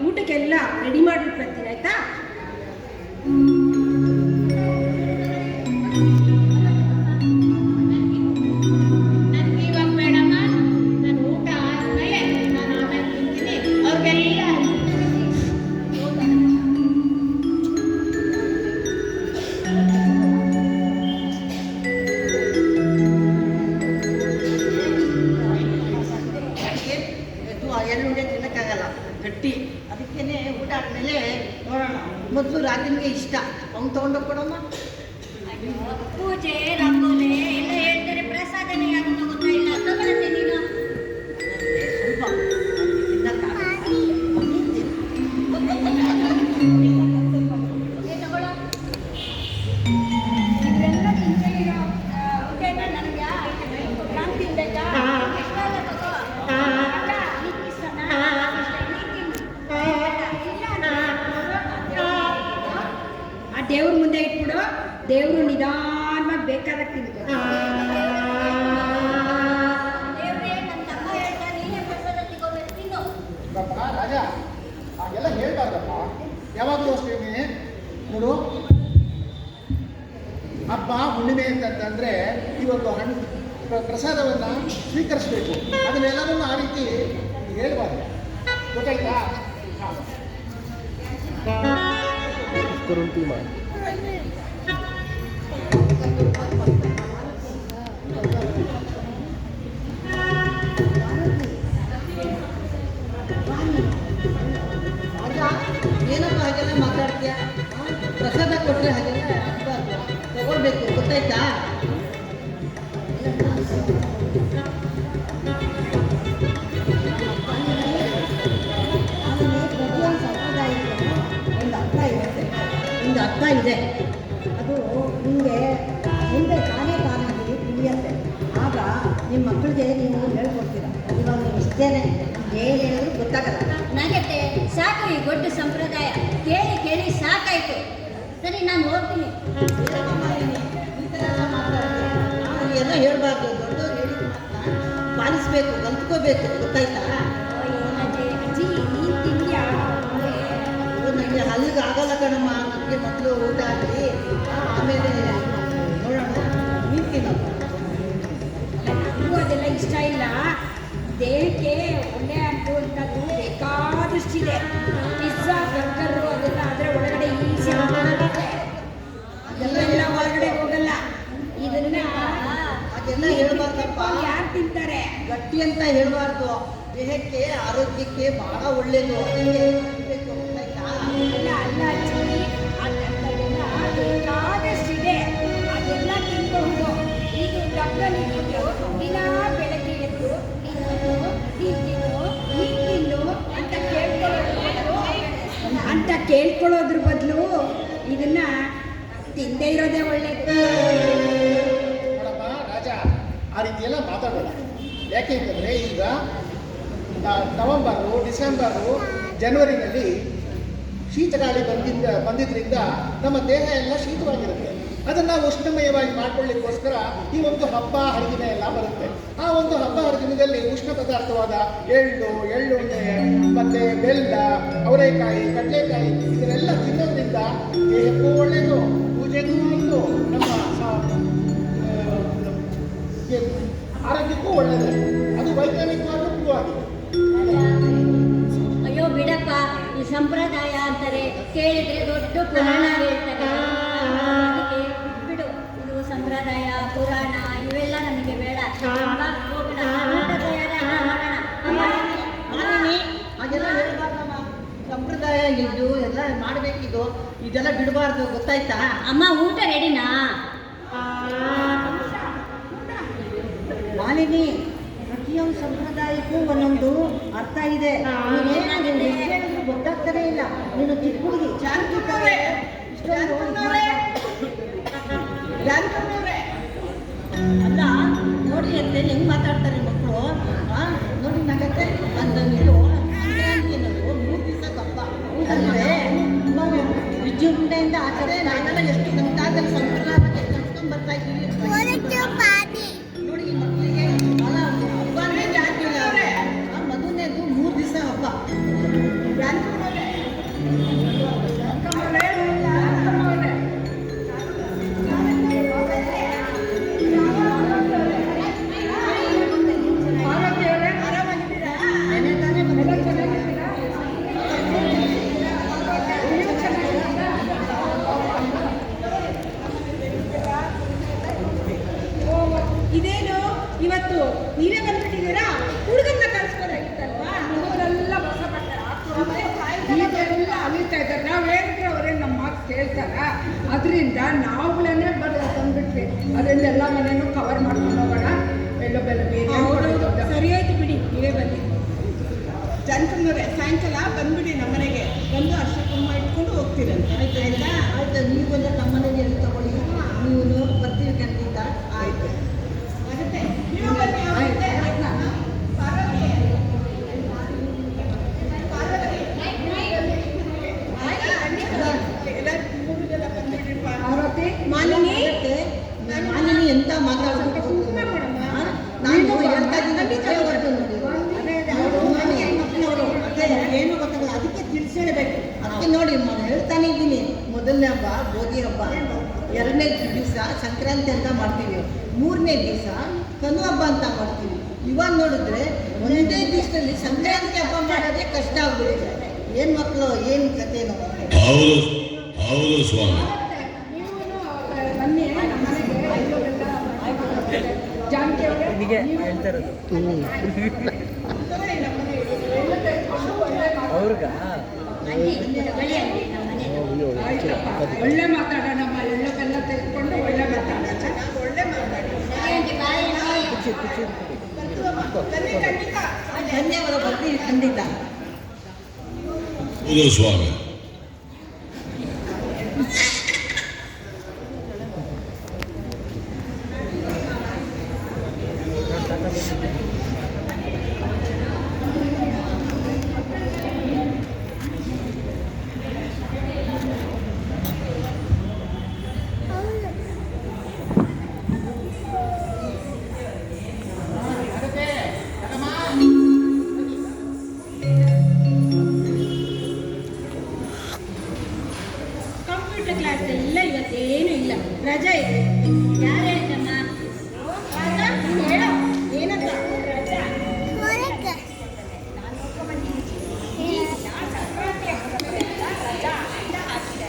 ಊಟಕ್ಕೆಲ್ಲ ರೆಡಿ ಮಾಡ್ಬಿಟ್ಟು ಬರ್ತೀನಿ, ಆಯ್ತಾ? ನನಗೆ ಇವಾಗ ಬೇಡಮ್ಮ, ನಾನು ಊಟ ಆದ್ಮೇಲೆ ನಾನು ಆಮೇಲೆ ತಿಂತೀನಿ. ಅವ್ರಿಗೆಲ್ಲ ಎಳ್ಳುಂಡೆ ತಿನ್ನಕ್ಕಾಗಲ್ಲ, ಗಟ್ಟಿ. ಅದಕ್ಕೇನೆ ಊಟ ಆದ್ಮೇಲೆ ನೋಡೋಣ. ಮೊದಲು ರಾಜನಿಗೆ ಇಷ್ಟ, ಅವ್ನು ತೊಗೊಂಡೋಗಿ ಕೊಡಮ್ಮ. ಪೂಜೆ ರಂಗೋಲಿ ಎಲ್ಲ ಹೇಳ್ತಾರೆ, ಪ್ರಸಾದನೆ ಯಾವುದು ಗೊತ್ತಾ ಇಲ್ಲ. ತಗೊಳತ್ತೆ ನೀನು ಸ್ವಲ್ಪ ತಿನ್ನಕ್ಕಾಗಲ್ಲ. ತಗೊಳ್ಳೋ. ಇದೆಲ್ಲ ತಿಂತಾ ಇರೋ ಊಟ ನನಗೆ ನಾನು ತಿನ್ಬೇಕಾ? ಎಷ್ಟಾಗ ತಗೋ. ಅಕ್ಕ, ನೀನ್ ಇಷ್ಟನಾ? ಇಷ್ಟ, ನೀನ್ ತಿನ್ನು. ದೇವ್ರ ಮುಂದೆ ಇಟ್ಬಿಡು, ದೇವ್ರು ನಿಧಾನವಾಗಿ ಬೇಕಾದಾಗ ತಿನ್ಕೋ. ದೇವ್ರೇ, ನನ್ನ ತಮ್ಮ ಹೇಳ್ತಾ ನೀನೇ ಪ್ರಸಾದ ತಗೋಬೇಕು, ತಿನ್ನು. ಅಪ್ಪ ರಾಜ ಹಾಗೆಲ್ಲ ಹೇಳ್ಬಾರ್ದಪ್ಪ. ಯಾವಾಗಲೂ ಅಷ್ಟೇ ನೋಡು, ಹಬ್ಬ ಹುಣ್ಣಿಮೆ ಅಂತಂದ್ರೆ ಈ ಒಂದು ಹಣ್ಣು ಪ್ರಸಾದವನ್ನು ಸ್ವೀಕರಿಸಬೇಕು. ಅದನ್ನೆಲ್ಲವನ್ನೂ ಆ ರೀತಿ ಹೇಳ್ಬಾರ್ದು, ಗೊತ್ತಾಯ್ತಾ? ಏನಪ್ಪ ಹಾಗೆಲ್ಲ ಮಾತಾಡ್ತೀಯ? ಪ್ರಸಾದ ಕೊಟ್ಟರೆ ಹಾಗೆಲ್ಲ ಆಗಬಾರ್ದು, ತಗೊಳ್ಬೇಕು, ಗೊತ್ತಾಯ್ತಾ? ಒಂದು ಅರ್ಥ ಇದೆ, ಅದು ನಿಮಗೆ ಮುಂದೆ ತಾನಾಗಿ ತಿಳಿಯುತ್ತೆ. ಆಗ ನಿಮ್ಮ ಮಕ್ಕಳಿಗೆ ನೀವು ಹೇಳ್ಕೊಡ್ತೀರ. ಇವಾಗ ನೀವು ಇಷ್ಟೇನೆ ಏನು ಹೇಳಿದ್ರು ಗೊತ್ತಾಗಲ್ಲ. ನಾಗತ್ತೆ, ಸಾಕು ಈ ದೊಡ್ಡ ಸಂಪ್ರದಾಯ, ಕೇಳಿ ಕೇಳಿ ಸಾಕಾಯ್ತು. ಸರಿ, ನಾನು ಹೋಗ್ತೀನಿ. ಎಲ್ಲ ಹೇಳ್ಬಾರ್ದು, ದೊಡ್ಡವ್ರು ಹೇಳಿದ ಮಾತನ್ನ ಪಾಲಿಸ್ಬೇಕು, ಕಲ್ತ್ಕೋಬೇಕು, ಗೊತ್ತಾಯ್ತಾ? ಏನಂತೆ ಅಜ್ಜಿ, ನೀನ್ ತಿಂದ್ಯಾ? ನನಗೆ ಅಲ್ಲಿಗೆ ಆಗಲ್ಲ ಕಣಮ್ಮ, ನನಗೆ ಮೊದಲು ಊಟ ಆಗಲಿ, ಆಮೇಲೆ ನೋಡೋಣ. ನೀನು ತಿನ್ನಪ್ಪ. ನನಗೂ ಅದೆಲ್ಲ ಇಷ್ಟ ಇಲ್ಲ. ದೇಹಕ್ಕೆ ಒಳ್ಳೆ ಅಂತದ್ದು ಬೇಕಾದಷ್ಟಿದೆ. ಪಿಜ್ಜಾ, ಬರ್ಗರು ಅದೆಲ್ಲ ಅದರ ಒಳಗಡೆ ಈಸಿ ಅದೆಲ್ಲ ಒಳಗಡೆ ಹೋಗಲ್ಲ. ಇದನ್ನ ಅದೆಲ್ಲ ಹೇಳ್ಬಾರ್ದಪ್ಪ. ಯಾರು ತಿಂತಾರೆ? ಗಟ್ಟಿ ಅಂತ ಹೇಳ್ಬಾರ್ದು, ದೇಹಕ್ಕೆ ಆರೋಗ್ಯಕ್ಕೆ ಬಹಳ ಒಳ್ಳೇದು. ಅದಕ್ಕೆ ತಿನ್ಬೇಕು, ಗೊತ್ತಾಯ್ತಾ? ಅಲ್ಲ ಅಲ್ಲ ಅಜ್ಜಿ, ಅದೆಲ್ಲ ಬೇಕಾದಷ್ಟಿದೆ, ಅದೆಲ್ಲ ತಿನ್ಬಹುದು. ಇದು ಡಬ್ಬಲಿಟ್ಟು ದಿನ ಬೆಳಗ್ಗೆ ಎದ್ದು ತಿನ್ನು ಅಂತ ಕೇಳ್ಕೊಳ್ಳೋದ್ರ ಬದಲು ಇದನ್ನ ತಿಂದೇ ಇರೋದೇ ಒಳ್ಳೇದು. ನೋಡಪ್ಪ ರಾಜ, ಆ ರೀತಿ ಎಲ್ಲ ಮಾತಾಡೋಣ. ಯಾಕೆಂತಂದರೆ ಈಗ ನವೆಂಬರು, ಡಿಸೆಂಬರು, ಜನವರಿನಲ್ಲಿ ಶೀತಗಾಳಿ ಬಂದಿದ್ದರಿಂದ ನಮ್ಮ ದೇಹ ಎಲ್ಲ ಶೀತವಾಗಿರುತ್ತೆ. ಅದನ್ನು ಉಷ್ಣಮಯವಾಗಿ ಮಾಡ್ಕೊಳ್ಳಿಕ್ಕೋಸ್ಕರ ಈ ಒಂದು ಹಬ್ಬ ಹರಿದಿನ ಎಲ್ಲ ಬರುತ್ತೆ. ಆ ಒಂದು ಹಬ್ಬ ಹರಿದಿನದಲ್ಲಿ ಉಷ್ಣ ಪದಾರ್ಥವಾದ ಎಳ್ಳುಂಡೆ ಮತ್ತು ಬೆಲ್ಲ, ಅವರೆಕಾಯಿ, ಕಡಲೆಕಾಯಿ ಇದನ್ನೆಲ್ಲ ತಿನ್ನೋದ್ರಿಂದ ದೇಹಕ್ಕೂ ಒಳ್ಳೆಯದು, ಪೂಜೆಗೂ ಆಯಿತು, ನಮ್ಮ ಆರೋಗ್ಯಕ್ಕೂ ಒಳ್ಳೆಯದು. ಅದು ವೈಜ್ಞಾನಿಕವಾಗಿ ಪ್ರೂವ್ ಆಗಿದೆ. ಅಯ್ಯೋ ಬಿಡಪ್ಪ, ಈ ಸಂಪ್ರದಾಯ ಅಂತಾರೆ, ಕೇಳಿದ್ರೆ ದೊಡ್ಡ ಪುರಾಣ ಹೇಳ್ತಾರೆ. ಅದಕ್ಕೆ ಬಿಡು, ಇದು ಸಂಪ್ರದಾಯ ಪುರಾಣ ಇವೆಲ್ಲ ನಮಗೆ ಬೇಡ. ಬಾ, ಹೋಗೋಣ, ಊಟ ತಯಾರಿ ಮಾಡೋಣ. ಮಾಲಿನಿ, ಹಾಗೆಲ್ಲ ಹೇಳ್ಬಾರ್ದಮ್ಮ. ಸಂಪ್ರದಾಯ ಇದು ಎಲ್ಲ ಮಾಡಬೇಕಿದು, ಇದೆಲ್ಲ ಬಿಡಬಾರ್ದು, ಗೊತ್ತಾಯ್ತಾ? ಅಮ್ಮ, ಊಟ ರೆಡಿನಾ? ಮಾಲಿನಿ, ಪ್ರತಿಯೊಂದು ಸಂಪ್ರದಾಯಕ್ಕೂ ಒಂದೊಂದು ಅರ್ಥ ಇದೆ. ನೀನೇನಾಗಿದೆ ಹೇಳಿದ್ರು ಗೊತ್ತಾಗ್ತಾನೆ ಇಲ್ಲ. ನೀನು ಚಿಕ್ಕ ಹುಡುಗಿ ಅಲ್ಲ, ನೋಡಿ ಅಂತ ಹೆಂಗ್ ಮಾತಾಡ್ತಾರೆ ಮಕ್ಕಳು. ನೋಡಿ ನಗತ್ತೆ ಅಂದಂಗಿರು. ಸಂಕ್ರಾಂತಿ ಅನ್ನೋದು 3 ದಿವಸ ಹಬ್ಬ ಅಂದ್ರೆ ವಿಜೃಂಭಣೆಯಿಂದ ಆಚರಣೆ. ನಾವೆಲ್ಲ ಎಷ್ಟು ನಮ್ಮ ಕಾಲದಲ್ಲಿ ಸಂಪ್ರದಾಯವಾಗಿ ಎಷ್ಟು ನಡ್ಸ್ಕೊಂಡ್ ಬರ್ತಾ ಇದ್ದೀವಿ. ನೋಡಿ ಈ ಮಕ್ಕಳಿಗೆ ಹಬ್ಬನೇ ಜಾಸ್ತಿ. ಮದುವೆದು 3 ದಿವಸ ಹಬ್ಬ. ಇದೇನು ಇವತ್ತು ನೀವೇ ಬಂದ್ಬಿಟ್ಟಿದ್ದೀರಾ? ಹುಡುಗನ್ನ ಕಳ್ಸ್ಬೋದಾಗಿತ್ತಲ್ವಾ? ಅವರೆಲ್ಲ ಹೊಸ ಬಟ್ಟೆ ಹಾಕ್ಕೊಂಡು ಅಲಿತಾ ಇದ್ದಾರೆ. ನಾವು ಹೇಳಿದ್ರೆ ಅವರೇ ನಮ್ಮ ಮಾತು ಕೇಳ್ತಾರ. ಅದರಿಂದ ನಾವುಗಳನ್ನೇ ತಂದ್ಬಿಟ್ವಿ. ಅದರಿಂದ ಎಲ್ಲ ಮನೆಯೂ ಕವರ್ ಮಾಡ್ಕೊಂಡು ಹೋಗೋಣ. ಎಲ್ಲ ಬೆಲ್ಲ ಬೇರೆ ಸರಿ ಆಯ್ತು ಬಿಡಿ, ನೀವೇ ಬನ್ನಿ. ಜನಕಮ್ಮನವರೇ, ಸಾಯಂಕಾಲ ಬಂದ್ಬಿಡಿ ನಮ್ಮ ಮನೆಗೆ ಬಂದು ಅರ್ಶ ಕುಂಕುಮ ಇಟ್ಕೊಂಡು ಹೋಗ್ತೀರಂತೆ. ಆಯ್ತಾ? ಆಯ್ತು, ನೀವು ಬಂದ ನಮ್ಮ ಮನೆಗೆ ತಗೊಳ್ಳಿ. ನೀವು ಬರ್ತೀವಿ ಖಂಡಿತ. ಆಯ್ತು, ಆಗುತ್ತೆ. ನೀವು ಬನ್ನಿ. ಆಗುತ್ತೆ. ಎಲ್ಲ 3 ಜನ ಬಂದ್ಬಿಡಿ. ಮತ್ತೆ ನೋಡಿ ಹೇಳ್ತಾನೆ ಇದ್ದೀನಿ, ಮೊದಲನೇ ಹಬ್ಬ ಬೋಗಿ ಹಬ್ಬ, ಎರಡನೇ ದಿವಸ ಸಂಕ್ರಾಂತಿ ಅಂತ ಮಾಡ್ತೀವಿ, ಮೂರನೇ ದಿವಸ ಕನು ಹಬ್ಬ ಅಂತ ಮಾಡ್ತೀವಿ. ಇವಾಗ ನೋಡಿದ್ರೆ ಒಂದೇ ದಿವಸದಲ್ಲಿ ಸಂಕ್ರಾಂತಿ ಹಬ್ಬ ಮಾಡೋದೇ ಕಷ್ಟ ಆಗ್ಬಿಟ್ಟಿದೆ. ಏನು ಮಕ್ಕಳು, ಏನು ಕಥೆನೋ. ಹೌದು ಹೌದು ಸ್ವಾಮಿ. ನೀವು ಬನ್ನಿ ನಮ್ಮ ಮನೆಗೆ ಜಾನಕಿ ಅವರೇ, ಅವ್ರಿಗ ಒಳ್ಳೆ ಮಾತಾಡೋಣಮ್ಮ, ಎಳ್ಳು ಬೆಲ್ಲ ತೆಗೆದುಕೊಂಡು ಒಳ್ಳೆ ಮಾತಾಡೋಣ, ಚೆನ್ನಾಗಿ ಒಳ್ಳೆ ಮಾತಾಡೋಣ. ಧನ್ಯವಾದ, ಬರ್ತೀನಿ ಖಂಡಿತ. ಹೌದು ಸ್ವಾಮಿ. ಕಂಪ್ಯೂಟರ್ ಕ್ಲಾಸ್ ಎಲ್ಲ ಇವತ್ತೇನು ಇಲ್ಲ, ರಜೆ ಇದೆ. ಯಾರು ಹೇಳ್ತಮ್ಮ? ನೀನು ಹೇಳೋ ಏನಂತ.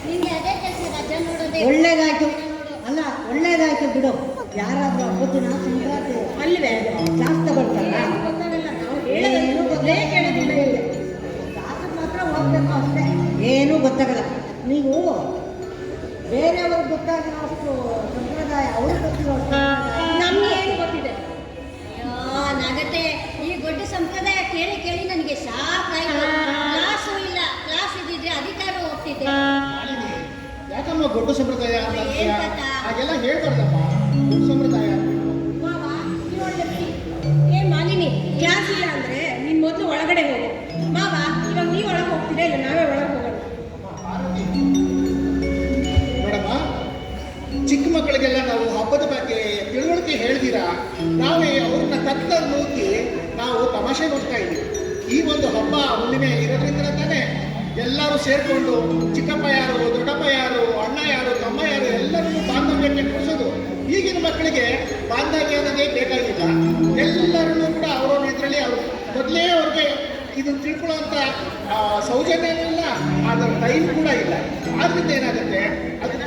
ನಿಂಗೆ ಅದೇ ಕೆಲಸ, ರಜೆ ನೋಡೋದೇ. ಒಳ್ಳೇದಾಯ್ತು, ಅಲ್ಲ ಒಳ್ಳೇದಾಯ್ತು ಬಿಡು. ಯಾರಾದ್ರೂ ಹಬ್ಬದ ದಿನ ಸಂಕ್ರಾಂತಿ ಅಲ್ವೇ ಕ್ಲಾಸ್ ತಗೊಳ್ತಾರ, ಗೊತ್ತಾಗಲ್ಲ, ನಾವು ಏನು ಹೇಳೋದು ಗೊತ್ತೇ ಕೇಳೋದಿಲ್ಲ. ಕ್ಲಾಸಿಗೆ ಮಾತ್ರ ಹೋಗ್ಬೇಕು ಅಷ್ಟೇ, ಏನೂ ಗೊತ್ತಾಗಲ್ಲ. ನೀವು ಬೇರೆಯವ್ರಿಗೆ ಗೊತ್ತಾಗಿರೋ ಅಷ್ಟು ಸಂಪ್ರದಾಯ ಅವ್ರಿಗೆ ಗೊತ್ತಿರೋ ಅಷ್ಟು ನಮ್ಗೆ ಏನು ಗೊತ್ತಿದೆ. ಅಯ್ಯೋ ನಾಗತ್ತೆ, ಈ ದೊಡ್ಡ ಸಂಪ್ರದಾಯ ಕೇಳಿ ಕೇಳಿ ನನಗೆ ಸಾಕಾಯ್ತು. ಕ್ಲಾಸು ಇಲ್ಲ, ಕ್ಲಾಸ್ ಇದ್ದಿದ್ರೆ ಅಧಿಕಾರ ಹೋಗ್ತಿದ್ದೆ. ಯಾಕಮ್ಮ ದೊಡ್ಡ ಸಂಪ್ರದಾಯ ಅಂತ ಅಂತೀಯ? ಏನ್ ಗೊತ್ತಾ? ಹಾಗೆಲ್ಲ ಹೇಳ್ಬಾರ್ದಮ್ಮ, ದೊಡ್ಡ ಸಂಪ್ರದಾಯ. ಮಾವ, ನೀನು ಒಳ್ಳೆ ಬಿಡಿ. ಮಾಲಿನಿ, ಕ್ಲಾಸ್ ಇಲ್ಲ ಅಂದ್ರೆ ನೀನ್ ಮೊದಲು ಒಳಗಡೆ ಹೋಗು. ಮಾವ, ಇವಾಗ ನೀವು ಒಳಗೆ ಹೋಗ್ತೀರಾ ಇಲ್ಲ ನಾವೇ ಒಳಗೆ ಹೋಗೋಣ? ನೋಡಮ್ಮ, ಚಿಕ್ಕ ಮಕ್ಕಳಿಗೆಲ್ಲ ನಾವು ಹಬ್ಬದ ಬಗ್ಗೆ ತಿಳುವಳಿಕೆ ಹೇಳ್ದಿರಾ ನಾವೇ ಅವ್ರನ್ನ ಕತ್ತಲ್ಲಿ ನೂಕಿ ನಾವು ತಮಾಷೆ ನೋಡ್ತಾ ಇದ್ದೀವಿ. ಈ ಒಂದು ಹಬ್ಬ ಹುಣ್ಣಿಮೆ ಇರೋದ್ರಿಂದ ತಾನೇ ಎಲ್ಲರೂ ಸೇರ್ಕೊಂಡು ಚಿಕ್ಕಪ್ಪ ಯಾರು, ದೊಡ್ಡಪ್ಪ ಯಾರು, ಅಣ್ಣ ಯಾರು, ತಮ್ಮ ಯಾರು ಎಲ್ಲರನ್ನೂ ಬಾಂಧವ್ಯಕ್ಕೆ ಕೂರಿಸೋದು. ಈಗಿನ ಮಕ್ಕಳಿಗೆ ಬಾಂಧವ್ಯ ಅನ್ನೋದೇ ಬೇಕಾಗಿಲ್ಲ. ಎಲ್ಲರನ್ನೂ ಕೂಡ ಅವರವ್ರ ಇದರಲ್ಲಿ ಅವ್ರು ಮೊದಲೇ ಅವ್ರಿಗೆ ಇದನ್ನು ತಿಳ್ಕೊಳ್ಳೋಂಥ ಸೌಜನ್ಯನೂ ಇಲ್ಲ, ಅದರ ಟೈಮ್ ಕೂಡ ಇಲ್ಲ. ಆದ್ರಿಂದ ಏನಾಗುತ್ತೆ,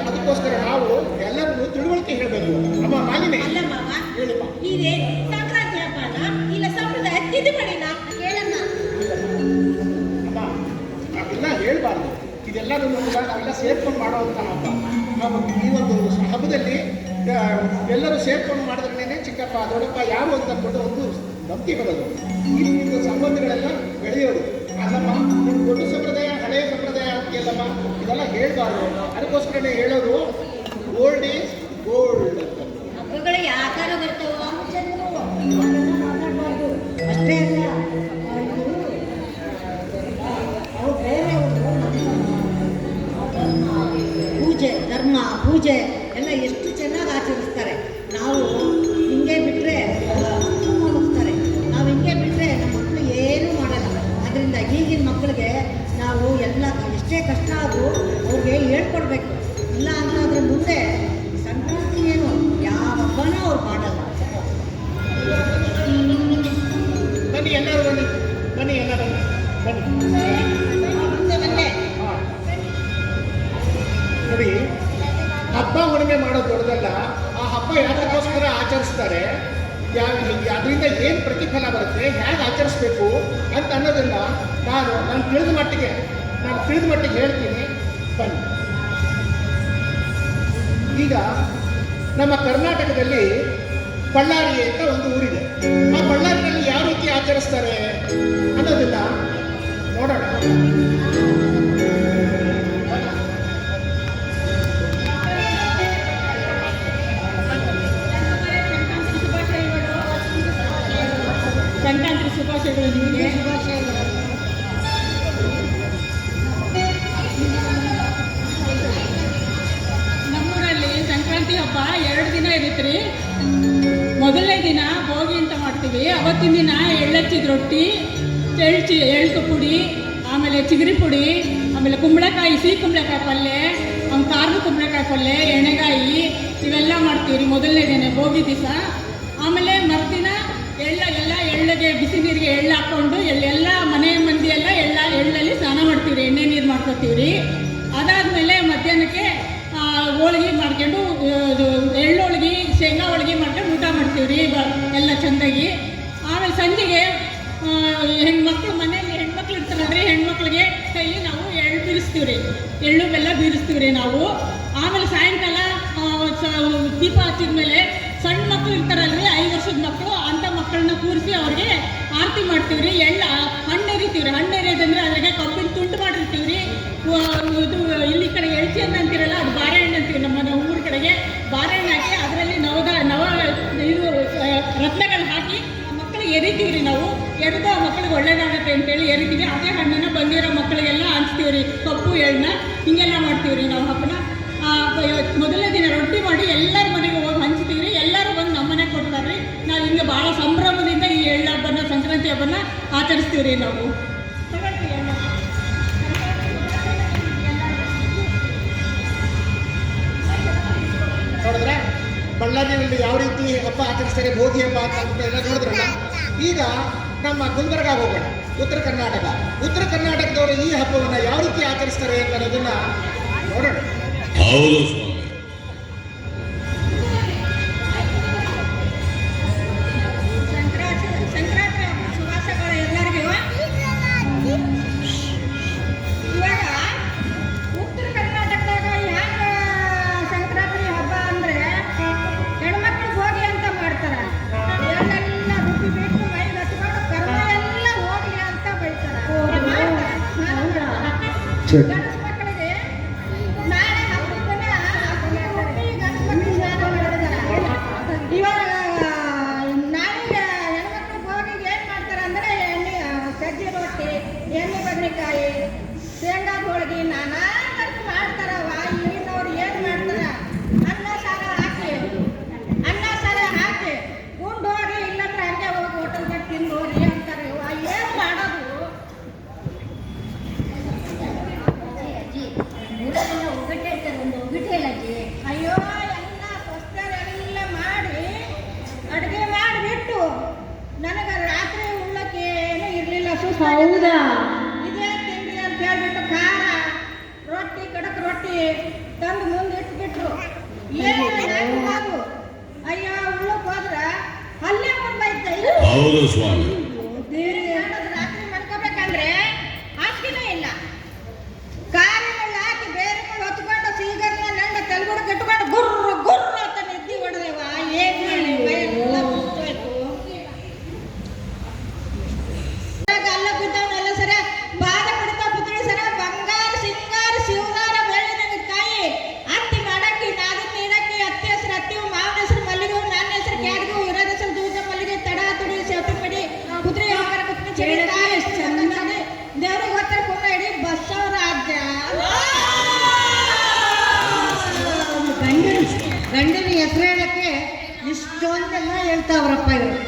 ಅದಕ್ಕೋಸ್ಕರ ನಾವು ಎಲ್ಲರನ್ನೂ ತಿಳುವಳಿಕೆ ಹೇಳಬೇಕು. ನಮ್ಮ ಮಾಲಿನಿ ಅಲ್ಲ ಮಾವ, ಹೇಳಿಪ್ಪ. ಇದೇ ಸಂಕ್ರಾಂತಿ ಹಬ್ಬನ ಇಲ್ಲ ಸಂಪ್ರದಾಯ ತಿದ್ದುಪಡಿನ ಕೇಳಮ್ಮ. ಅಮ್ಮ, ನಾವೆಲ್ಲ ಹೇಳ್ಬಾರ್ದು. ಇದೆಲ್ಲರೂ ಕೂಡ ನಾವೆಲ್ಲ ಸೇರ್ಕೊಂಡು ಮಾಡೋವಂಥ ಹಬ್ಬ. ನಾವು ಈ ಒಂದು ಹಬ್ಬದಲ್ಲಿ ಎಲ್ಲರೂ ಸೇರ್ಕೊಂಡು ಮಾಡಿದ್ರೇನೆ ಚಿಕ್ಕಪ್ಪ ದೊಡ್ಡಪ್ಪ ಯಾರು ಅಂತ ಅಂದ್ಬಿಟ್ಟು ಒಂದು ನಂಬಿಕೆ ಬರೋದು, ಈ ಸಂಬಂಧಗಳೆಲ್ಲ ಬೆಳೆಯೋದು. ಅಲ್ಲಮ್ಮ, ನಿಮ್ಮ ದೊಡ್ಡ ಸಂಪ್ರದಾಯ ಹಳೆಯ ಸಂಪ್ರದಾಯ ಅಂತೆಲ್ಲಮ್ಮ ಇದೆಲ್ಲ ಹೇಳ್ಬಾರ್ದು. ಅದಕ್ಕೋಸ್ಕರನೇ ಹೇಳೋದು ಓಲ್ಡ್ ಈಸ್ ಗೋಲ್ಡ್ ಅಂತ. ಹಬ್ಬಗಳು ಯಾಕಾರ ಬರ್ತಾವೋ ಮಾತಾಡಬಾರ್ದು. ಅಷ್ಟೇ ಅಲ್ಲ, ಅವ್ರು ಬೇರೆಯವರು ಪೂಜೆ, ಧರ್ಮ ಪೂಜೆ ಎಲ್ಲ ಎಷ್ಟು ಚೆನ್ನಾಗಿ ಆಚರಿಸ್ತಾರೆ. ನಾವು ಹಿಂಗೆ ಬಿಟ್ಟರೆ ಮಾಡಿಸ್ತಾರೆ, ನಾವು ಹಿಂಗೆ ಬಿಟ್ಟರೆ ನಮ್ಮ ಮಕ್ಕಳು ಏನೂ ಮಾಡಲ್ಲ. ಅದರಿಂದ ಈಗಿನ ಮಕ್ಕಳಿಗೆ ನಾವು ಎಲ್ಲ ಎಷ್ಟೇ ಕಷ್ಟ ಆದರೂ ಅವ್ರಿಗೆ ಹೇಳ್ಕೊಡ್ಬೇಕು. ಇಲ್ಲ ಅಂತಂದರೆ ಮುಂದೆ ಸಂಕ್ರಾಂತಿ ಏನು ಯಾವ ಹಬ್ಬನೂ ಅವ್ರು ಮಾಡಲ್ಲ. ಬನ್ನಿ ಎಲ್ಲರೂ ಬನ್ನಿ, ಬನ್ನಿ ಎಲ್ಲ ಬನ್ನಿ ಬನ್ನಿ. ಹಾ. ನೋಡಿ, ಹಬ್ಬ ಹುಣ್ಣಿಮೆ ಮಾಡೋದು ದೊಡ್ಡದಲ್ಲ. ಆ ಹಬ್ಬ ಯಾತಕ್ಕೋಸ್ಕರ ಆಚರಿಸ್ತಾರೆ, ಅದರಿಂದ ಏನು ಪ್ರತಿಫಲ ಬರುತ್ತೆ, ಹೇಗೆ ಆಚರಿಸ್ಬೇಕು ಅಂತ ಅನ್ನೋದನ್ನ ನಾನು ತಿಳಿದ ಮಟ್ಟಿಗೆ ಹೇಳ್ತೀನಿ. ಬನ್ನಿ. ಈಗ ನಮ್ಮ ಕರ್ನಾಟಕದಲ್ಲಿ ಬಳ್ಳಾರಿ ಅಂತ ಒಂದು ಊರಿದೆ. ಆ ಬಳ್ಳಾರಿನಲ್ಲಿ ಯಾವ ರೀತಿ ಆಚರಿಸ್ತಾರೆ ಅನ್ನೋದನ್ನ ನೋಡೋಣ. ಸಂಕ್ರಾಂತಿ ಶುಭಾಶಯಗಳು ನಿಮಗೆ. ನಮ್ಮೂರಲ್ಲಿ ಸಂಕ್ರಾಂತಿ ಹಬ್ಬ 2 ದಿನ ಇರುತ್ತೆ ರೀ. ಮೊದಲನೇ ದಿನ ಭೋಗಿ ಅಂತ ಮಾಡ್ತೀವಿ. ಅವತ್ತಿನ ದಿನ ಎಳ್ಳಚ್ಚಿದ ರೊಟ್ಟಿ, ಎಳ್ಳು ಪುಡಿ, ಆಮೇಲೆ ಚಿಗರಿ ಪುಡಿ, ಆಮೇಲೆ ಕುಂಬಳಕಾಯಿ, ಸಿಹಿ ಕುಂಬಳಕಾಯಿ ಪಲ್ಯ, ಖಾರದ ಕುಂಬಳಕಾಯಿ ಪಲ್ಯ, ಎಣ್ಣೆಗಾಯಿ ಇವೆಲ್ಲ ಮಾಡ್ತೀವಿ ರೀ ಮೊದಲನೇ ದಿನ ಭೋಗಿ ದಿವಸ. ಆಮೇಲೆ ಮರುದಿನ ಎಳ್ಳಿಗೆ ಬಿಸಿ ನೀರಿಗೆ ಎಳ್ಳು ಹಾಕ್ಕೊಂಡು ಎಲ್ಲ ಮನೆ ಮಂದಿ ಎಲ್ಲ ಎಳ್ಳಲ್ಲಿ ಸ್ನಾನ ಮಾಡ್ತೀವಿ ರೀ, ಎಣ್ಣೆ ನೀರು ಮಾಡ್ಕೊತೀವಿ ರೀ. ಅದಾದಮೇಲೆ ಮಧ್ಯಾಹ್ನಕ್ಕೆ ಹೋಳ್ಗೆ ಮಾಡ್ಕೊಂಡು ಎಳ್ಳು ಹೋಳ್ಗೆ, ಶೇಂಗಾ ಹೋಳ್ಗೆ ಮಾಡ್ಕೊಂಡು ಊಟ ಮಾಡ್ತೀವಿ ರೀ ಎಲ್ಲ ಚೆಂದಾಗಿ. ಆಮೇಲೆ ಸಂಜೆಗೆ ಹೆಣ್ಮಕ್ಳು ಮನೆಯಲ್ಲಿ ಹೆಣ್ಮಕ್ಳು ಇರ್ತಾರಲ್ರಿ, ಹೆಣ್ಮಕ್ಳಿಗೆ ಕೈಲಿ ನಾವು ಎಳ್ಳು ಬೀರಿಸ್ತೀವಿ ರೀ, ಎಳ್ಳು ಬೆಲ್ಲ ಬೀರಿಸ್ತೀವಿ ರೀ ನಾವು. ಆಮೇಲೆ ಸಾಯಂಕಾಲ ದೀಪ ಹಚ್ಚಿದ ಮೇಲೆ ಸಣ್ಣ ಮಕ್ಕಳು ಇರ್ತಾರಲ್ರಿ, 5 ವರ್ಷದ ಮಕ್ಕಳು, ಅಂಥ ಮಕ್ಕಳನ್ನ ಕೂರಿಸಿ ಅವ್ರಿಗೆ ಆರತಿ ಮಾಡ್ತೀವಿ ರೀ. ಹಣ್ಣು ಎರಿತೀವಿ ರೀ. ಹಣ್ಣು ಎರಿಯೋದಂದ್ರೆ ಅದ್ರಾಗೆ ಕಬ್ಬಿನ ತುಂಡು ಮಾಡಿರ್ತೀವಿ ರೀ. ಇದು ಇಲ್ಲಿ ಕಡೆ ಎಳ್ಚಿ ಹಣ್ಣು ಅಂತೀರಲ್ಲ, ಅದು ಬಾರೆಹಣ್ಣು ಅಂತೀವಿ. ನಮ್ಮ ಊರ ಕಡೆಗೆ ಬಾರೆಹಣ್ಣು ಹಾಕಿ ಅದರಲ್ಲಿ ಇದು ರತ್ನಗಳು ಹಾಕಿ ಮಕ್ಕಳಿಗೆ ಎರಿತೀವಿ ರೀ ನಾವು. ಎರೆದು ಆ ಮಕ್ಕಳಿಗೆ ಒಳ್ಳೇದಾಗತ್ತೆ ಅಂತೇಳಿ ಎರಿತೀವಿ. ಅದೇ ಹಣ್ಣನ್ನು ಬಂದಿರೋ ಮಕ್ಕಳಿಗೆಲ್ಲ ಹಂಚ್ತೀವಿ ರೀ, ಕಪ್ಪು ಎಳ್ಳನ್ನ ಹಿಂಗೆಲ್ಲ ಮಾಡ್ತೀವಿ ರೀ ನಾವು ಹಬ್ಬನ. ಮೊದಲನೇ ದಿನ ರೊಟ್ಟಿ ಮಾಡಿ ಎಲ್ಲರ ಮನೆಗೆ ಹೋಗಿ ಹಂಚ್ತೀವಿ ರೀ. ಎಲ್ಲರೂ ಬಂದು ನಮ್ಮ ಮನೆಗೆ ಕೊಡ್ತಾರೆ ರೀ. ನಾವು ಹಿಂಗೆ ಭಾಳ ಸಂಭ್ರಮದಿಂದ ಈ ಎಳ್ಳು ಹಬ್ಬನ, ಸಂಕ್ರಾಂತಿ ಹಬ್ಬನ ಆಚರಿಸ್ತೀವಿ ರೀ ನಾವು. ನೋಡಿದ್ರೆ ಬಳ್ಳಾರಿಯಲ್ಲಿ ಯಾವ ರೀತಿ ಹಬ್ಬ ಆಚರಿಸ್ತಾರೆ, ಭೋಗಿ ಹಬ್ಬ ಅಂತ ಎಲ್ಲ ನೋಡಿದ್ರಲ್ಲ. ಈಗ ನಮ್ಮ ಗುಲ್ಬರ್ಗ ಹೋಗೋಣ, ಉತ್ತರ ಕರ್ನಾಟಕದವರು ಈ ಹಬ್ಬವನ್ನು ಯಾವ ರೀತಿ ಆಚರಿಸ್ತಾರೆ ಅಂತ ಅನ್ನೋದನ್ನ ನೋಡೋಣ. ಹೌದು ಸ್ವಾಮಿ. ಸಂಕ್ರಾಂತಿ ಹಬ್ಬ ಶುಭಾಶಯಗಳು ಎಲ್ಲರಿಗೂ. ಇವಾಗ ಉತ್ತರ ಕರ್ನಾಟಕದಾಗ ಹ್ಯಾಂಗ ಸಂಕ್ರಾಂತಿ ಹಬ್ಬ ಅಂದ್ರೆ ಹೆಣ್ಮಕ್ಳು ಭೋಗಿ ಅಂತ ಮಾಡ್ತಾರ. ಎಳ್ಳೆಲ್ಲ ರುಬ್ಬಿ ಬಿಟ್ಟು ಮೈ ಹಚ್ಕೊಂಡು ಕರ್ಮ ಎಲ್ಲ ಹೋಗ್ಲಿ ಅಂತ ಬೈತಾರ. ಗಂಡಸ ಮಕ್ಕಳಿಗೆ ನಾಳೆ ಹಬ್ಬದ ದಿನ ಅಕ್ಕಿ ರೊಟ್ಟಿ ಗಂಡಸ ಮಕ್ಕಳಿಗೆ ಸ್ನಾನ ಮಾಡಿದಾರ. ಇವಾಗ ನಾಳೆ ಹೆಣ್ಮಕ್ಳು ಭೋಗಿಗೆ ಏನ್ ಮಾಡ್ತಾರ ಅಂದ್ರೆ ಸಜ್ಜಿ ರೊಟ್ಟಿ, ಎಣ್ಣೆ ಬದನೆಕಾಯಿ, ಶೇಂಗಾ ಹೋಳಿಗೆ ನಾನಾ ಮಾಡ್ತಾರವ. ಈಗಿನವ್ರು ಏನ್ ಮಾಡ್ತಾರ, ಅನ್ನ ಸಾರ ಹಾಕಿ ಉಂಡು ಹೋಗಿ, ಇಲ್ಲಂದ್ರೆ ಹಂಗೆ ಹೋಗಿ ಹೋಟೆಲ್ಗೆ ತಿಂದು ಹೋಗಿ ಅಂತಾರೆ. ಏನ್ ಮಾಡೋದು? ಊರಲ್ಲೆಲ್ಲ ಒಗ್ಗಟ್ಟೆ ಇರ್ತಾರೆ, ಒಂದು ಒಗ್ಗಟ್ಟೆ ಇಲ್ಲ ಅಜ್ಜಿ. ಅಯ್ಯೋ, ಎಲ್ಲ ಎಲ್ಲ ಮಾಡಿ ಅಡುಗೆ ಮಾಡಿಬಿಟ್ಟು ನನಗೆ ರಾತ್ರಿ ಉಣ್ಣಕ್ಕೆ ಏನೂ ಇರಲಿಲ್ಲ, ಸುಸ್ತಾಗಿತ್ತು. ಇದೇ ತಿಂಡಿ ಅಂತ ಹೇಳ್ಬಿಟ್ಟು ಖಾರ ರೊಟ್ಟಿ, ಕಡಕ್ ರೊಟ್ಟಿ ತಂದು ಮುಂದೆ ಇಟ್ಬಿಟ್ರು. ಏನು ಅಯ್ಯೋ, ಉಳ್ಳಕ್ಕೆ ಹೋದ್ರೆ ಅಲ್ಲೇ ಮುಂದೆ ಹೌದು ಸ್ವಾಮಿ. ರಾತ್ರಿ ಮಾಡ್ಕೋಬೇಕಂದ್ರೆ ಹಾಸಿಗೆನೇ ಇಲ್ಲ. ಕಾರಿನಲ್ಲಿ ಹಾಕಿ ಬೇರೆ ಹೊತ್ಕೊಂಡು ಸೀಗರ್ನ ನಂಡ ತೆಲುಗುಡ ಕಟ್ಕೊಂಡು ಗುರ್ರ ಅಂತ ನಿದ್ದೆ ಹೊಡೆದೇವ. ಏನ್ ಮಾಡಿ ಎಲ್ಲ ಮುಚ್ಚೋಯ್ತು. ಅಲ್ಲ ಬಿದ್ದವನ್ನೆಲ್ಲ ಸರ ಬಾದ ಬಿಡ್ತಾ ಪುತ್ರಿ ಸರ ಬಂಗಾರ ಸಿಂಗಾರ ಶಿವಗಾರ ಬೆಳ್ಳಿನ ಕಾಯಿ ಹತ್ತಿ ಮಾಡಕ್ಕಿ ನಾದಿ ನೀರಕ್ಕಿ ಹತ್ತಿ ಹೆಸರು ಹತ್ತಿ, ಮಾವನ ಹೆಸರು ಮಲ್ಲಿಗೆ, ನನ್ನ ಹೆಸರು ಕ್ಯಾಡ್ಗು, ಇರೋದ ಹೆಸರು ದೂಜ ಮಲ್ಲಿಗೆ, ತಡ ತುಡಿ ಸೇವತಿ ಪಡಿ ಕುದುರೆ ಹೋಗಾರ ಕುತ್ತಿ ದೇವ್ರಿಗೆ ಗೊತ್ತರ ಕೂಡ ಇಡೀ ಬಸ್ಸವ ರಾಜ್ಯ. ಗಂಡನ ಹೆಸರು ಹೇಳಕ್ಕೆ ಇಷ್ಟೊಂದೆಲ್ಲ ಹೇಳ್ತಾವ್ರಪ್ಪ ಇವರು.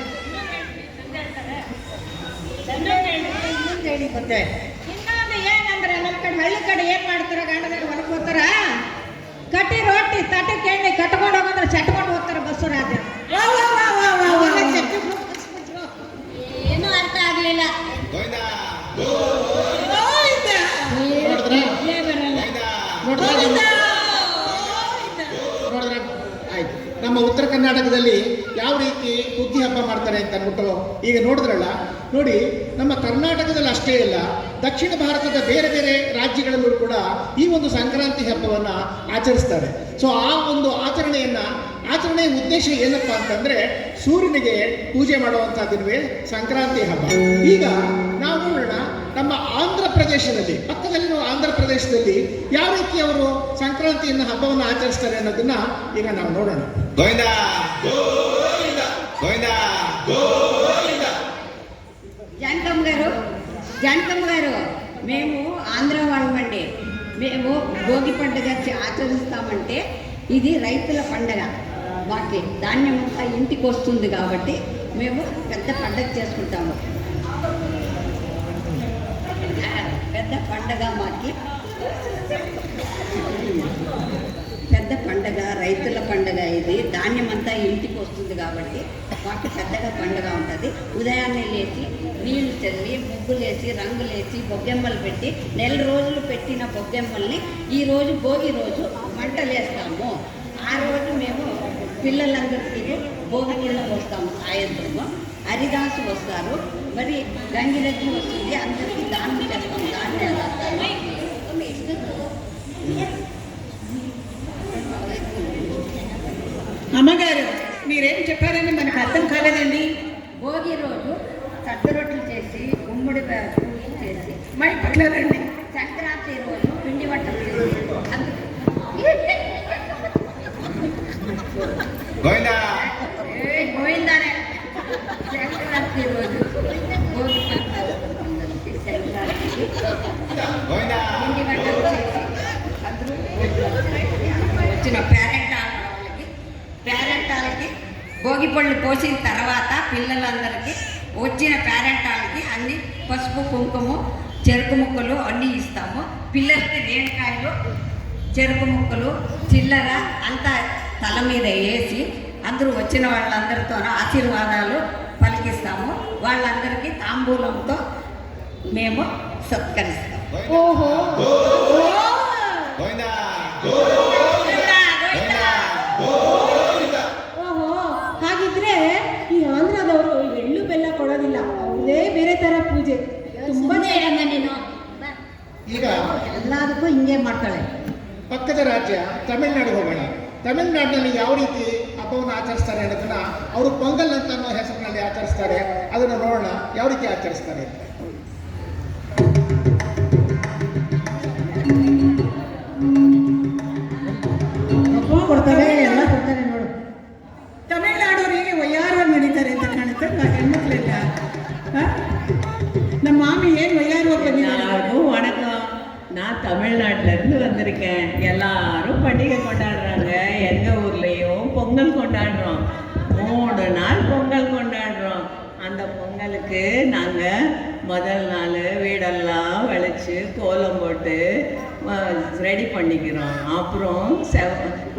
ಹೇಳಿ ಮತ್ತೆ ಇನ್ನೊಂದು ಏನಂದ್ರೆ ನಮ್ಮ ಕಡೆ ಹಳ್ಳಿ ಕಡೆ ಏನ್ ಮಾಡ್ತಾರ, ಗಂಡದಾಗ ಹೊಲಕ್ಕೆ ಹೋಗ್ತಾರ, ಕಟ್ಟಿ ರೊಟ್ಟಿ ತಟ್ಟಕ್ಕೆ ಎಣ್ಣೆ ಕಟ್ಕೊಂಡು ಹೋಗಂದ್ರೆ ಚಟ್ಕೊಂಡು ಹೋಗ್ತಾರ ಬಸ್ಸು ರಾಜ. ಏನೂ ಅರ್ಥ ಆಗಲಿಲ್ಲ. ನೋಡಿದ್ರೆ ಆಯ್ತು. ನಮ್ಮ ಉತ್ತರ ಕರ್ನಾಟಕದಲ್ಲಿ ಯಾವ ರೀತಿ ಸುಗ್ಗಿ ಹಬ್ಬ ಮಾಡ್ತಾರೆ ಅಂತ ಅಂದ್ಬಿಟ್ಟು ಈಗ ನೋಡಿದ್ರಲ್ಲ. ನೋಡಿ, ನಮ್ಮ ಕರ್ನಾಟಕದಲ್ಲಿ ಅಷ್ಟೇ ಇಲ್ಲ, ದಕ್ಷಿಣ ಭಾರತದ ಬೇರೆ ಬೇರೆ ರಾಜ್ಯಗಳಲ್ಲೂ ಕೂಡ ಈ ಒಂದು ಸಂಕ್ರಾಂತಿ ಹಬ್ಬವನ್ನು ಆಚರಿಸ್ತಾರೆ. ಸೊ ಆ ಒಂದು ಆಚರಣೆಯ ಉದ್ದೇಶ ಏನಪ್ಪ ಅಂತಂದ್ರೆ ಸೂರ್ಯನಿಗೆ ಪೂಜೆ ಮಾಡುವಂತಹ ದಿನವೇ ಸಂಕ್ರಾಂತಿ ಹಬ್ಬ. ಈಗ ನಾವು ನೋಡೋಣ ನಮ್ಮ ಆಂಧ್ರ ಪ್ರದೇಶದಲ್ಲಿ, ಪಕ್ಕದಲ್ಲಿರುವ ಆಂಧ್ರ ಪ್ರದೇಶದಲ್ಲಿ ಯಾವ ರೀತಿ ಅವರು ಸಂಕ್ರಾಂತಿಯನ್ನು ಹಬ್ಬವನ್ನು ಆಚರಿಸ್ತಾರೆ ಅನ್ನೋದನ್ನ ಈಗ ನಾವು ನೋಡೋಣ. జానకమ్మ గారు మేము ఆంధ్ర వాళ్ళమండి. మేము భోగి పండుగ ఆచరిస్తామంటే ఇది రైతుల పండగ. మాకి ధాన్యం అంతా ఇంటికి వస్తుంది కాబట్టి మేము పెద్ద పండగ చేసుకుంటాము. పెద్ద పండగ మాకి పెద్ద పండగ రైతుల పండగ ఇది. ధాన్యం అంతా ఇంటికి వస్తుంది కాబట్టి మాకు పెద్దగా పండగ ఉంటుంది. ఉదయాన్నే లేచి నీళ్లు చల్లి ముగ్గులేసి రంగులేసి బొగ్గెమ్మలు పెట్టి నెల రోజులు పెట్టిన బొగ్గెమ్మల్ని ఈరోజు భోగి రోజు మంటలేస్తాము. ఆ రోజు మేము పిల్లలందరికీ భోగి నీళ్ళు పోస్తాము. సాయంత్రము హరిదాసు వస్తారు, మరి గంగిరెద్దు వస్తుంది, అందరికీ దానం చేస్తాము. ధాన్యాలు అమ్మగారు మీరేం చెప్పారని మనకు అర్థం కాలేదండి. భోగి రోజు సద్ద రొట్టెలు చేసి గుమ్మడి పూలు చేసి మరి పట్లేదండి. సంక్రాంతి రోజు పిండి వంటలు చేసి గోవిందానే సంక్రాంతి రోజు భోగి అందరికీ సంక్రాంతికి పిండి వంటలు చేసి అందరూ వచ్చిన పేరెంటాలకి భోగి పళ్ళు పోసిన తర్వాత పిల్లలందరికీ వచ్చిన పేరెంటాలకి అన్ని పసుపు కుంకుమ చెరుకు ముక్కలు అన్నీ ఇస్తాము. పిల్లలకి రేణకాయలు చెరుకు ముక్కలు చిల్లర అంతా తల మీద వేసి అందరూ వచ్చిన వాళ్ళందరితో ఆశీర్వాదాలు పలికిస్తాము. వాళ్ళందరికీ తాంబూలంతో మేము సత్కరిస్తాం. ಓಹೋ ಓಹೋ, ಹಾಗಿದ್ರೆ ಈ ಆಂಧ್ರದವರು ಎಳ್ಳು ಬೆಲ್ಲ ಕೊಡೋದಿಲ್ಲ, ಅವ್ರದೇ ಬೇರೆ ತರ ಪೂಜೆ. ತುಂಬಾ ಹೇಳಮ್ಮ ನೀನು. ಈಗ ಎಲ್ಲದಕ್ಕೂ ಹಿಂಗೆ ಮಾಡ್ತಾಳೆ. ಪಕ್ಕದ ರಾಜ್ಯ ತಮಿಳುನಾಡು ಹೋಗೋಣ. ತಮಿಳುನಾಡಿನಲ್ಲಿ ಯಾವ ರೀತಿ ಹಬ್ಬವನ್ನು ಆಚರಿಸ್ತಾರೆ ಅನ್ನೋದನ್ನ ಅವರು ಪೊಂಗಲ್ ಅಂತ ಅನ್ನೋ ಹೆಸರಿನಲ್ಲಿ ಆಚರಿಸ್ತಾರೆ. ಅದನ್ನು ನೋಡೋಣ ಯಾವ ರೀತಿ ಆಚರಿಸ್ತಾರೆ ಅಂತ. ಕೊಡ್ತಾರೆ, ಎಲ್ಲ ಕೊಡ್ತಾರೆ ನೋಡು. ತಮಿಳ್ನಾಡೋರಿಗೆ ವಯ್ಯಾರವಾಗಿ ನಡೀತಾರೆ ಅಂತ ಕಾಣುತ್ತೆ. ಹೆಣ್ಮಕ್ಳೆಲ್ಲ ನಮ್ಮ மாமி ஏன் வய்யாரமாக பண்ணினாலும் வணக்கம். நான் தமிழ்நாட்டிலேருந்து வந்திருக்கேன். எல்லாரும் பண்டிகை கொண்டாடுறாங்க. எங்கள் ஊர்லேயும் பொங்கல் கொண்டாடுறோம். 3 நாள் பொங்கல் கொண்டாடுறோம். அந்த பொங்கலுக்கு நாங்கள் முதல் நாள் வீடெல்லாம் வளைச்சி கோலம் போட்டு ரெடி பண்ணிக்கிறோம். அப்புறம்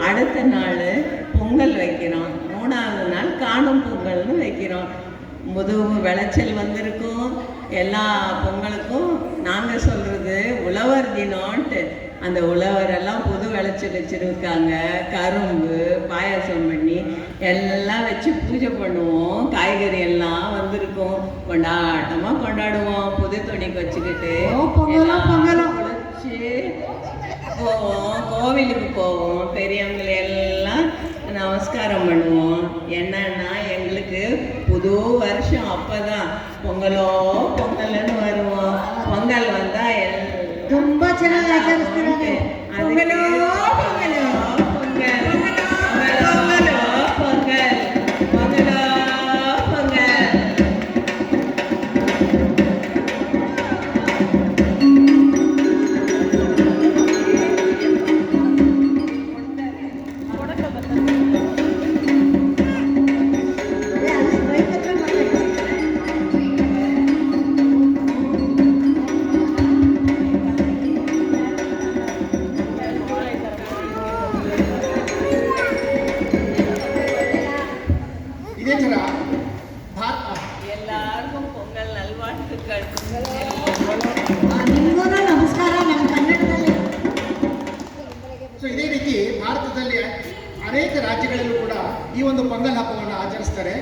அடுத்த நாள் பொங்கல் வைக்கிறோம். 3ஆவது நாள் காணும் பொங்கல்னு வைக்கிறோம். முது விளைச்சல் வந்திருக்கும். எல்லா பொங்கலுக்கும் நாங்கள் சொல்கிறது உழவர் தினம்ன்ட்டு. அந்த உழவரெல்லாம் புது விளைச்சல் வச்சுருக்காங்க. கரும்பு பாயாசம் பண்ணி எல்லாம் வச்சு பூஜை பண்ணுவோம். காய்கறி எல்லாம் வந்திருக்கும். கொண்டாட்டமாக கொண்டாடுவோம். புது துணிக்கு வச்சுக்கிட்டு குளிச்சு போவோம். கோவிலுக்கு போவோம். பெரியவங்களை எல்லாம் நமஸ்காரம் பண்ணுவோம். என்னன்னா எங்களுக்கு புது வருஷம் அப்போ தான் பொங்கல்னு வருவோம். பொங்கல் வந்தால் ತುಂಬ ಚೆನ್ನಾಗಿ ಆಚರಿಸ್ತಾರೆ. பொங்கலோ பொங்கலோ பொங்கல் பொங்கலோ பொங்கல் பொங்கலோ பொங்கல். ಇದೇ ಥರ ಭಾರತ எல்லாருக்கும் பொங்கல் நல்வாழ்த்துக்கள். ನಿಮಗೂ ನಮಸ್ಕಾರ. ನಮ್ಮ ಕನ್ನಡದಲ್ಲಿ ಸೊ ಇದೇ ರೀತಿ ಭಾರತದಲ್ಲಿ ಅನೇಕ ರಾಜ್ಯಗಳಲ್ಲೂ ಕೂಡ ಈ ಒಂದು ಪೊಂಗಲ್ ಹಬ್ಬವನ್ನು ಆಚರಿಸ್ತಾರೆ.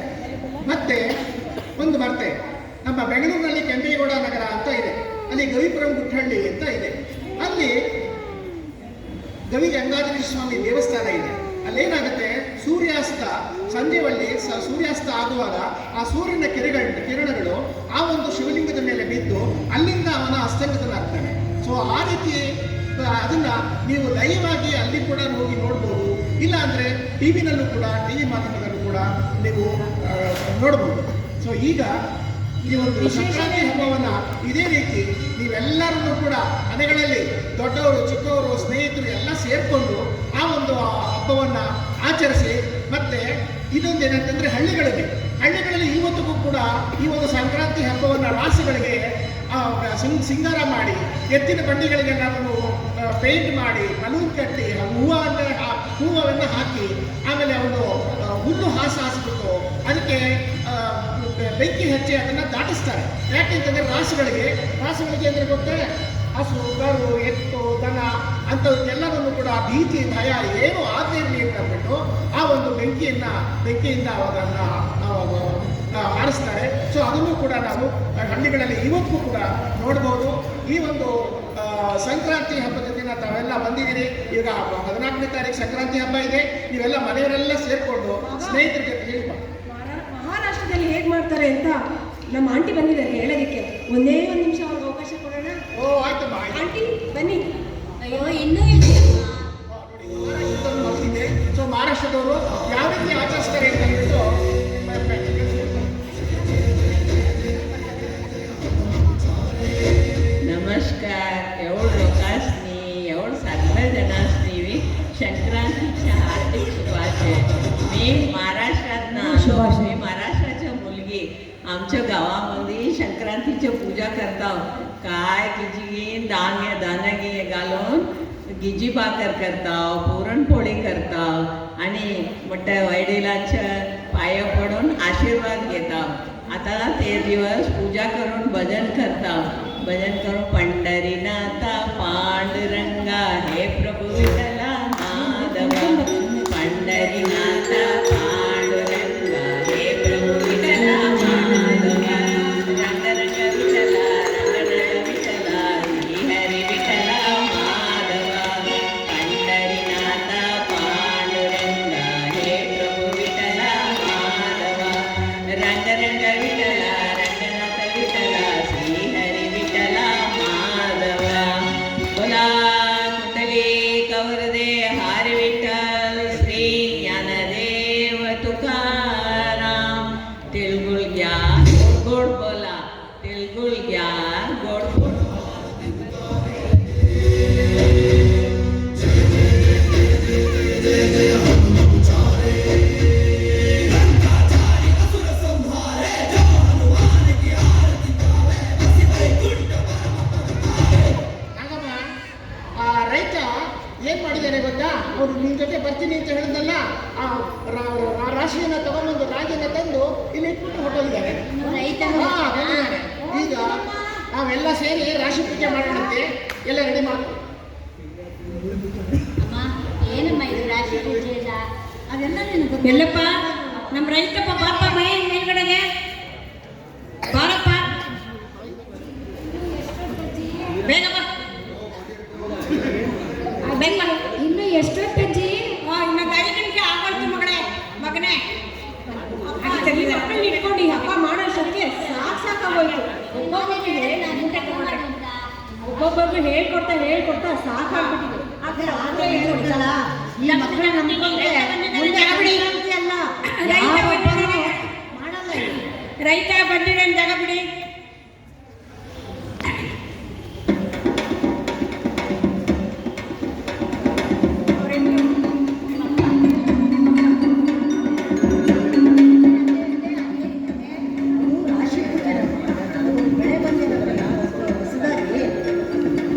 ಮತ್ತೆ ಒಂದು ಮರ್ತೆ, ನಮ್ಮ ಬೆಂಗಳೂರಿನಲ್ಲಿ ಕೆಂಪೇಗೌಡ ನಗರ ಅಂತ ಇದೆ. ಅಲ್ಲಿ ಗವಿಪುರಂ ಗುಟ್ಟಹಳ್ಳಿ ಅಂತ ಇದೆ. ಅಲ್ಲಿ ಗವಿ ಗಂಗಾಧರೇಶ್ವರ ಸ್ವಾಮಿ ದೇವಸ್ಥಾನ ಇದೆ. ಅಲ್ಲೇನಾಗುತ್ತೆ, ಸೂರ್ಯಾಸ್ತ ಸಂಜೆಯಲ್ಲಿ ಸೂರ್ಯಾಸ್ತ ಆಗುವಾಗ ಆ ಸೂರ್ಯನ ಕಿರಣಗಳು ಆ ಒಂದು ಶಿವಲಿಂಗದ ಮೇಲೆ ಬಿದ್ದು ಅಲ್ಲಿಂದ ಅವನ ಅಸ್ತಂಗತನಾಗ್ತಾನೆ. ಸೊ ಆ ರೀತಿ ಅದನ್ನ ನೀವು ಲೈವ್ ಆಗಿ ಅಲ್ಲಿ ಕೂಡ ಹೋಗಿ ನೋಡ್ಬೋದು. ಇಲ್ಲ ಅಂದರೆ ಟಿವಿನಲ್ಲೂ ಕೂಡ, ಟಿವಿ ಮಾಧ್ಯಮದಲ್ಲೂ ಕೂಡ ನೀವು ನೋಡ್ಬೋದು. ಸೊ ಈಗ ಈ ಒಂದು ಸಂಕ್ರಾಂತಿ ಹಬ್ಬವನ್ನು ಇದೇ ರೀತಿ ನೀವೆಲ್ಲರೂ ಕೂಡ ಮನೆಗಳಲ್ಲಿ ದೊಡ್ಡವರು ಚಿಕ್ಕವರು ಸ್ನೇಹಿತರು ಎಲ್ಲ ಸೇರಿಕೊಂಡು ಆ ಒಂದು ಹಬ್ಬವನ್ನು ಆಚರಿಸಿ. ಮತ್ತೆ ಇನ್ನೊಂದು ಏನಂತಂದರೆ ಹಳ್ಳಿಗಳಲ್ಲಿ ಇವತ್ತಿಗೂ ಕೂಡ ಈ ಒಂದು ಸಂಕ್ರಾಂತಿ ಹಬ್ಬವನ್ನು ರಾಸುಗಳಿಗೆ ಸಿಂಗಾರ ಮಾಡಿ ಎತ್ತಿನ ಬಂಡಿಗಳಿಗೆ ನಾವು ಪೇಂಟ್ ಮಾಡಿ ಬಲೂನ್ ಕಟ್ಟಿ ಹೂವನ್ನು ಹಾಕಿ ಆಮೇಲೆ ಒಂದು ಹುಲ್ಲು ಹಾಸಿಬಿಟ್ಟು ಅದಕ್ಕೆ ಬೆಂಕಿ ಹಚ್ಚಿ ಅದನ್ನು ದಾಟಿಸ್ತಾರೆ. ಯಾಕೆಂತಂದರೆ ರಾಸುಗಳಿಗೆ ಅಂದರೆ ಗೊತ್ತೇ, ಹಸು ಕರು ಎತ್ತು ದನ ಅಂಥದ್ದೆಲ್ಲವನ್ನು ಕೂಡ ಭೀತಿ ಭಯ ಏನು ಆಗದಿರಲಿ ಅಂತ ಅಂದ್ಬಿಟ್ಟು ಆ ಒಂದು ಬೆಂಕಿಯಿಂದ ಅದನ್ನು ಹಾರಿಸ್ತಾರೆ. ಸೊ ಅದನ್ನು ಕೂಡ ನಾವು ಹಳ್ಳಿಗಳಲ್ಲಿ ಇವತ್ತು ಕೂಡ ನೋಡ್ಬೋದು. ಈ ಒಂದು ಸಂಕ್ರಾಂತಿ ಹಬ್ಬದ ದಿನ ತಾವೆಲ್ಲ ಬಂದಿದ್ದೀರಿ. ಈಗ 14ನೇ ತಾರೀಕು ಸಂಕ್ರಾಂತಿ ಹಬ್ಬ ಇದೆ. ನೀವೆಲ್ಲ ಮನೆಯವರೆಲ್ಲ ಸೇರಿಕೊಂಡು ಸ್ನೇಹಿತರಿಗೆ ಹೇಳ್ಬಾರ್ದು. ಮಹಾರಾಷ್ಟ್ರದಲ್ಲಿ ಹೇಗೆ ಮಾಡ್ತಾರೆ ಅಂತ ನಮ್ಮ ಆಂಟಿ ಬಂದಿದ್ದಾರೆ ಹೇಳೋದಕ್ಕೆ. ಒಂದೇ ಒಂದು ನಿಮಿಷ ಅವ್ರಿಗೆ ಅವಕಾಶ ಕೊಡೋಣ. ಓ ಆಯ್ತಮ್ಮ, ಆಂಟಿ ಬನ್ನಿ. ಅಯ್ಯೋ ಇನ್ನೂ ಇಲ್ಲ. ಮಹಾರಾಷ್ಟ್ರದವ್ರು ಬರ್ತಿದೆ. ಸೊ ಮಹಾರಾಷ್ಟ್ರದವರು ಯಾವ ರೀತಿ ಆಚರಿಸ್ತಾರೆ ಅಂತ ಹೇಳ್ಬಿಟ್ಟು नमस्कार. एवढं लोकांसनी एवढं सगळ्या जणांसनी संक्रांतीच्या हार्दिक शुभाशय. मी महाराष्ट्रातनं आलो. मी महाराष्ट्राच्या मुलगी. आमच्या गावामध्ये संक्रांतीची पूजा करतात. काय गिजी दानगी घालून गिजी भाकर करतात, पुरणपोळी करतात आणि मोठ्या वडिलांच्या पाया पडून आशीर्वाद घेतात. आता ते दिवस पूजा करून भजन करतात. भजन करून पंढरीनाथा पांडुरंगा हे प्रभू विठ्ठला माधवा. पंढरीनाथा पांडुरंगा हे प्रभू विठ्ठला माधवा. रंगरंग विठ्ठला रंगनाथ विठ्ठला श्रीहरी विठ्ठला माधवा. पंढरीनाथा पांडुरंगा हे प्रभू विठ्ठला माधवा. रंगरंग विठ्ठला रंगनाथ विठ्ठला श्रीहरी विठ्ठला माधवा. बोला कुठली कवरदे हरी विठ्ठल श्री ज्ञानदेव तुकाराम. तिळगुळ घ्या गोड गोड बोला. तिळगुळ घ्या गोड गोड ನಾಗಮ್ಮ, ರೈತ ಏನ್ ಮಾಡಿದ್ದಾರೆ ಗೊತ್ತಾ? ಅವ್ರು ನಿಮ್ ಜೊತೆ ಬರ್ತೀನಿ ಅಂತ ಹೇಳಿದ್ನಲ್ಲ, ಆ ರಾಶಿಯನ್ನ ತಗೊಂಡು ರಾಗಿಯನ್ನ ತಂದು ಇಲ್ಲಿ ಇಟ್ಬಿಟ್ಟು ಹೊರಟೋಗಿದ್ದಾರೆ. ಬಂದಿದ್ದಾರೆ. ಈಗ ನಾವೆಲ್ಲ ಸೇರಿ ರಾಶಿ ಪೂಜೆ ಮಾಡೋಣಂತೆ. ಎಲ್ಲ ರೆಡಿ ಮಾಡ್ತೀವಿ. ಅಮ್ಮ ಏನಮ್ಮ ಇದು ರಾಶಿ ಪೂಜೆ ಇಲ್ಲ? ಅದೆಲ್ಲ ನಿನಗೆ ಎಲ್ಲಪ್ಪ ನಮ್ಮ ರೈತಪ್ಪ ಬಾಪ ಮೇಲ್ಗಡೆಗೆ ಬಾರಪ್ಪ, ಬೇಗ ಬಾ. ಬೇಗ ಬಾ. ಇನ್ನು ಎಷ್ಟೊತ್ತಜ್ಜಿ? ಇನ್ನು 5 ನಿಮಿಷ ಆಗೋಯ್ತು ಮಗನೇ. ಮಕ್ಕಳನ್ನ ಇಟ್ಕೊಂಡು ಈ ಹಬ್ಬ ಮಾಡೋಷ್ಟೊತ್ತಿಗೆ ಸಾಕಾಗೋಯ್ತು. ಒಬ್ಬೊಬ್ಬರು ಹೇಳ್ಕೊಡ್ತಾ ಸಾಕಾಗ್ಬಿಟ್ಟಿದೆ. ಆದ್ರೆ ಆಗ್ಲೇ ಹೇಳ್ಕೊಡ್ತಲ್ಲ, ಈ ಮಕ್ಕಳು ನಂಬ್ಕೊಂಡ್ರೆ ಮುಂದೆ ಆಗ್ಬಿಡಿ ಅಲ್ಲ. ಮಾಡಲ್ಲ ಇದು. ರೈತ ಬಂದಿರೋ ಜಾಗ ಬಿಡಿ. ರಾಶಿ ಪೂಜೆ ಬೆಳೆ ಬಂದಿರೋದ್ರಲ್ಲ ಹೊಸದಾಗಿ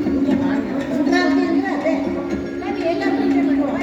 ಪೂಜೆ ಮಾಡಿ. ಸಂಕ್ರಾಂತಿ ಅಂದ್ರೆ ಅದೇ. ಹಾಗೆ ಎಲ್ಲ ಪೂಜೆ ಮಾಡುವ.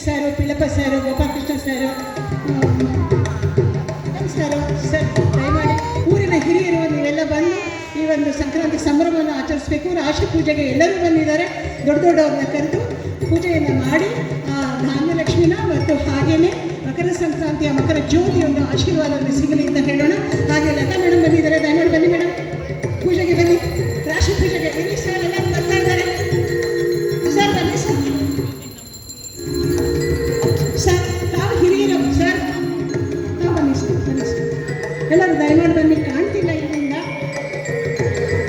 ಸಾರು, ಪಿಳಪ್ಪ ಸಾರು, ಗೋಪಾಲಕೃಷ್ಣ ಸಾರು, ಸಾರು ಸರ್, ದಯಮಾಡಿ ಊರಿನ ಹಿರಿಯರು ನೀವೆಲ್ಲ ಬಂದು ಈ ಒಂದು ಸಂಕ್ರಾಂತಿ ಸಂಭ್ರಮವನ್ನು ಆಚರಿಸಬೇಕು. ರಾಶಿ ಪೂಜೆಗೆ ಎಲ್ಲರೂ ಬಂದಿದ್ದಾರೆ. ದೊಡ್ಡ ದೊಡ್ಡವ್ರನ್ನ ಕರೆದು ಪೂಜೆಯನ್ನು ಮಾಡಿ ಧಾನ್ಯಲಕ್ಷ್ಮಿನ ಮತ್ತು ಹಾಗೆಯೇ ಮಕರ ಸಂಕ್ರಾಂತಿಯ ಮಕರ ಜ್ಯೋತಿಯೊಂದು ಆಶೀರ್ವಾದವನ್ನು ಸಿಗಲಿ ಅಂತ ಹೇಳೋಣ. ಹಾಗೆ ಲತಾ ಮೇಡಮ್ ಬಂದಿದ್ದಾರೆ, ದಯಮಾಡಿ ಬನ್ನಿ ಮೇಡಮ್, ಪೂಜೆಗೆ ಬನ್ನಿ, ರಾಶಿ ಪೂಜೆಗೆ ಬನ್ನಿ ಸರ್. ಎಲ್ಲ ಬರ್ತಾ ಇದ್ದಾರೆ ಸರ್, ಬನ್ನಿ ಸರ್. ಸರ್ ತಾವು ಹಿರಿಯರು ಸರ್, ತಾವು ಬನ್ನಿ ಸರ್, ಬನ್ನಿ ಸರ್, ಎಲ್ಲರೂ ದಯಮಾಡಿ ಬನ್ನಿ, ಕಾಣ್ತಿಲ್ಲ ಇಲ್ಲಿಂದ.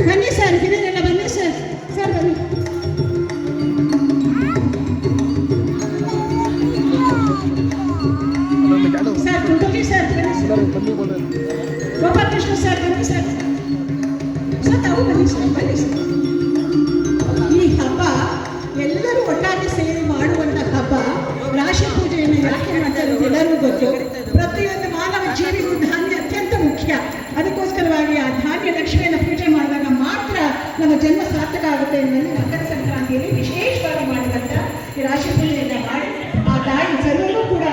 ಬನ್ನಿ ಸರ್, ಹಿರಿಯರೆಲ್ಲ ಬನ್ನಿ ಸರ್, ಸರ್ ಬನ್ನಿ. ಸರ್ ಕುಂಟೋಗಿ ಸರ್, ಬನ್ನಿ ಸರ್. ಗೋಪಾಲಕೃಷ್ಣ ಸರ್, ಬನ್ನಿ ಸರ್. ಸರ್ ತಾವು ಬನ್ನಿ ಸರ್, ಬನ್ನಿ ಸರ್. ಈ ಹಬ್ಬ ಎಲ್ಲರೂ ಒಟ್ಟಾಗಿ ಸೇರಿ ಮಾಡುವಂಥ ಹಬ್ಬ. ರಾಶಿ ಪೂಜೆಯನ್ನು ಯಾಕೆ ಮಾಡ್ತಾರೆ ಎಲ್ಲರಿಗೂ ಗೊತ್ತು. ಪ್ರತಿಯೊಂದು ಮಾನವ ಜೀವಿಗೂ ಧಾನ್ಯ ಅತ್ಯಂತ ಮುಖ್ಯ. ಅದಕ್ಕೋಸ್ಕರವಾಗಿ ಆ ಧಾನ್ಯ ಲಕ್ಷ್ಮಿಯನ್ನು ಪೂಜೆ ಮಾಡಿದಾಗ ಮಾತ್ರ ನಮ್ಮ ಜನ್ಮ ಸಾರ್ಥಕ ಆಗುತ್ತೆ ಎನ್ನುವುದು ಮಕರ ಸಂಕ್ರಾಂತಿಯಲ್ಲಿ ವಿಶೇಷವಾಗಿ ಮಾಡಿದಂಥ ಈ ರಾಶಿ ಪೂಜೆಯನ್ನು ಮಾಡಿ ಆ ತಾಯಿ ಸರ್ವರೂ ಕೂಡ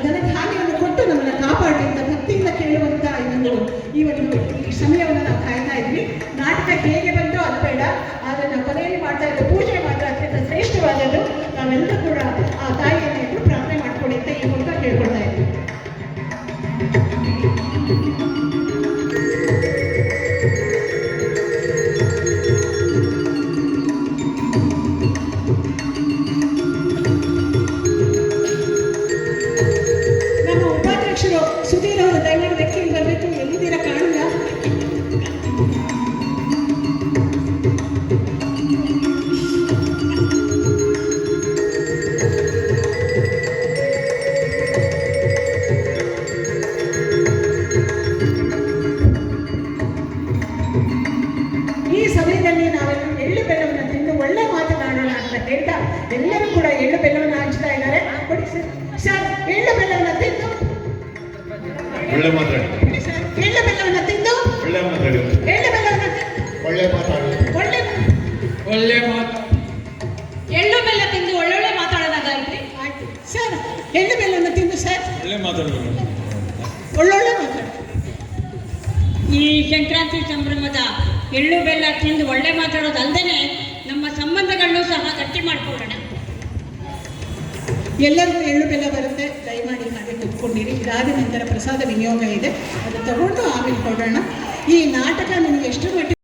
ಧನ ಧಾನ್ಯವನ್ನು ಕೊಟ್ಟು ನಮ್ಮನ್ನು ಕಾಪಾಡಿ ಅಂತ ಭಕ್ತಿಯಿಂದ ಕೇಳುವಂಥ ಈ ಸಮಯವನ್ನು ನಾವು ಕಾಯ್ತಾ ಇದ್ವಿ. ನಾಟಕ ಹೇಗೆ ಬಂತೋ ಅದು ಬೇಡ, ಆದರೆ ನಾವು ಕೊನೆಯಲ್ಲಿ ಮಾಡ್ತಾ ಇದ್ದ ಪೂಜೆ ಮಾತ್ರ ಅತ್ಯಂತ ಶ್ರೇಷ್ಠವಾದದ್ದು. ನಾವೆಲ್ಲರೂ ಕೂಡ ಆ ತಾಯಿಯನ್ನು ಎದುರು ಪ್ರಾರ್ಥನೆ ಮಾಡ್ಕೊಳ್ಳಿ ಅಂತ ಈ ಮೂಲಕ ಕೇಳ್ಕೊಳ್ತಾ ಇದ್ವಿ. ನಮ್ಮ ಉಪಾಧ್ಯಕ್ಷರು ಸುಧೀರ್ ಅವರು ದಯಮಾಡಿ ವ್ಯಕ್ತಿಗೆ ಬರಬೇಕು. ಎಲ್ಲಿದ್ದೀರಾ ಕಾಣಿಲ್ಲ. ಈ ಸಮಯದಲ್ಲಿ ನಾವೆಲ್ಲರೂ ಎಳ್ಳು ಬೆಲ್ಲವನ್ನು ತಿಂದು ಒಳ್ಳೆ ಮಾತನಾಡೋಣ ಅಂತ ಹೇಳ್ತಾ ಎಲ್ಲರೂ ಕೂಡ ಎಳ್ಳು ಬೆಲ್ಲವನ್ನು ಹಂಚ್ತಾ ಇದ್ದಾರೆ. ಕೊಡಿ ಸರ್. ಸರ್ ಎಳ್ಳು ಬೆಲ್ಲವನ್ನು ತಿಂದು ಒಳ್ಳೆ ಮಾತಾಡಿ, ಸರ್ ಎಳ್ಳು ಬೆಲ್ಲವನ್ನು ತಿಂದು ಒಳ್ಳೆ ಮಾತಾಡಿ, ಎಳ್ಳು ಬೆಲ್ಲವನ್ನು ಒಳ್ಳೆ ಮಾತಾಡಿ. ಒಳ್ಳೆ ಒಳ್ಳೆ ಮಾತು. ಎಳ್ಳು ಬೆಲ್ಲ ತಿಂದು ಒಳ್ಳೊಳ್ಳೆ ಮಾತಾಡೋದಾಗಾಯ್ತ್ರಿ. ಆಯ್ತು ಸರ್, ಎಳ್ಳು ಬೆಲ್ಲವನ್ನು ತಿಂದು ಸರ್ ಒಳ್ಳೆ ಮಾತಾಡಬೇಕು. ಒಳ್ಳೊಳ್ಳೆ ಮಾತಾಡಿ. ಈ ಸಂಕ್ರಾಂತಿ ಸಂಭ್ರಮದ ಎಳ್ಳು ಬೆಲ್ಲ ತಿಂದು ಒಳ್ಳೆ ಮಾತಾಡೋದಲ್ಲದೆ ನಮ್ಮ ಸಂಬಂಧಗಳನ್ನು ಸಹ ಗಟ್ಟಿ ಮಾಡ್ಕೊಳ್ಳೋಣ. ಎಲ್ಲರಿಗೂ ಎಳ್ಳು ಬೆಲ್ಲ ಬರುತ್ತೆ, ದಯಮಾಡಿ ಹಾಗೆ ಕುತ್ಕೊಂಡಿರಿ. ಇದಾದ ನಂತರ ಪ್ರಸಾದ ವಿನಿಯೋಗ ಇದೆ, ಅದು ತಗೊಂಡು ಆಮೇಲೆ ಕೊಡೋಣ. ಈ ನಾಟಕ ನಿಮಗೆ ಎಷ್ಟು ಮಟ್ಟಿಗೆ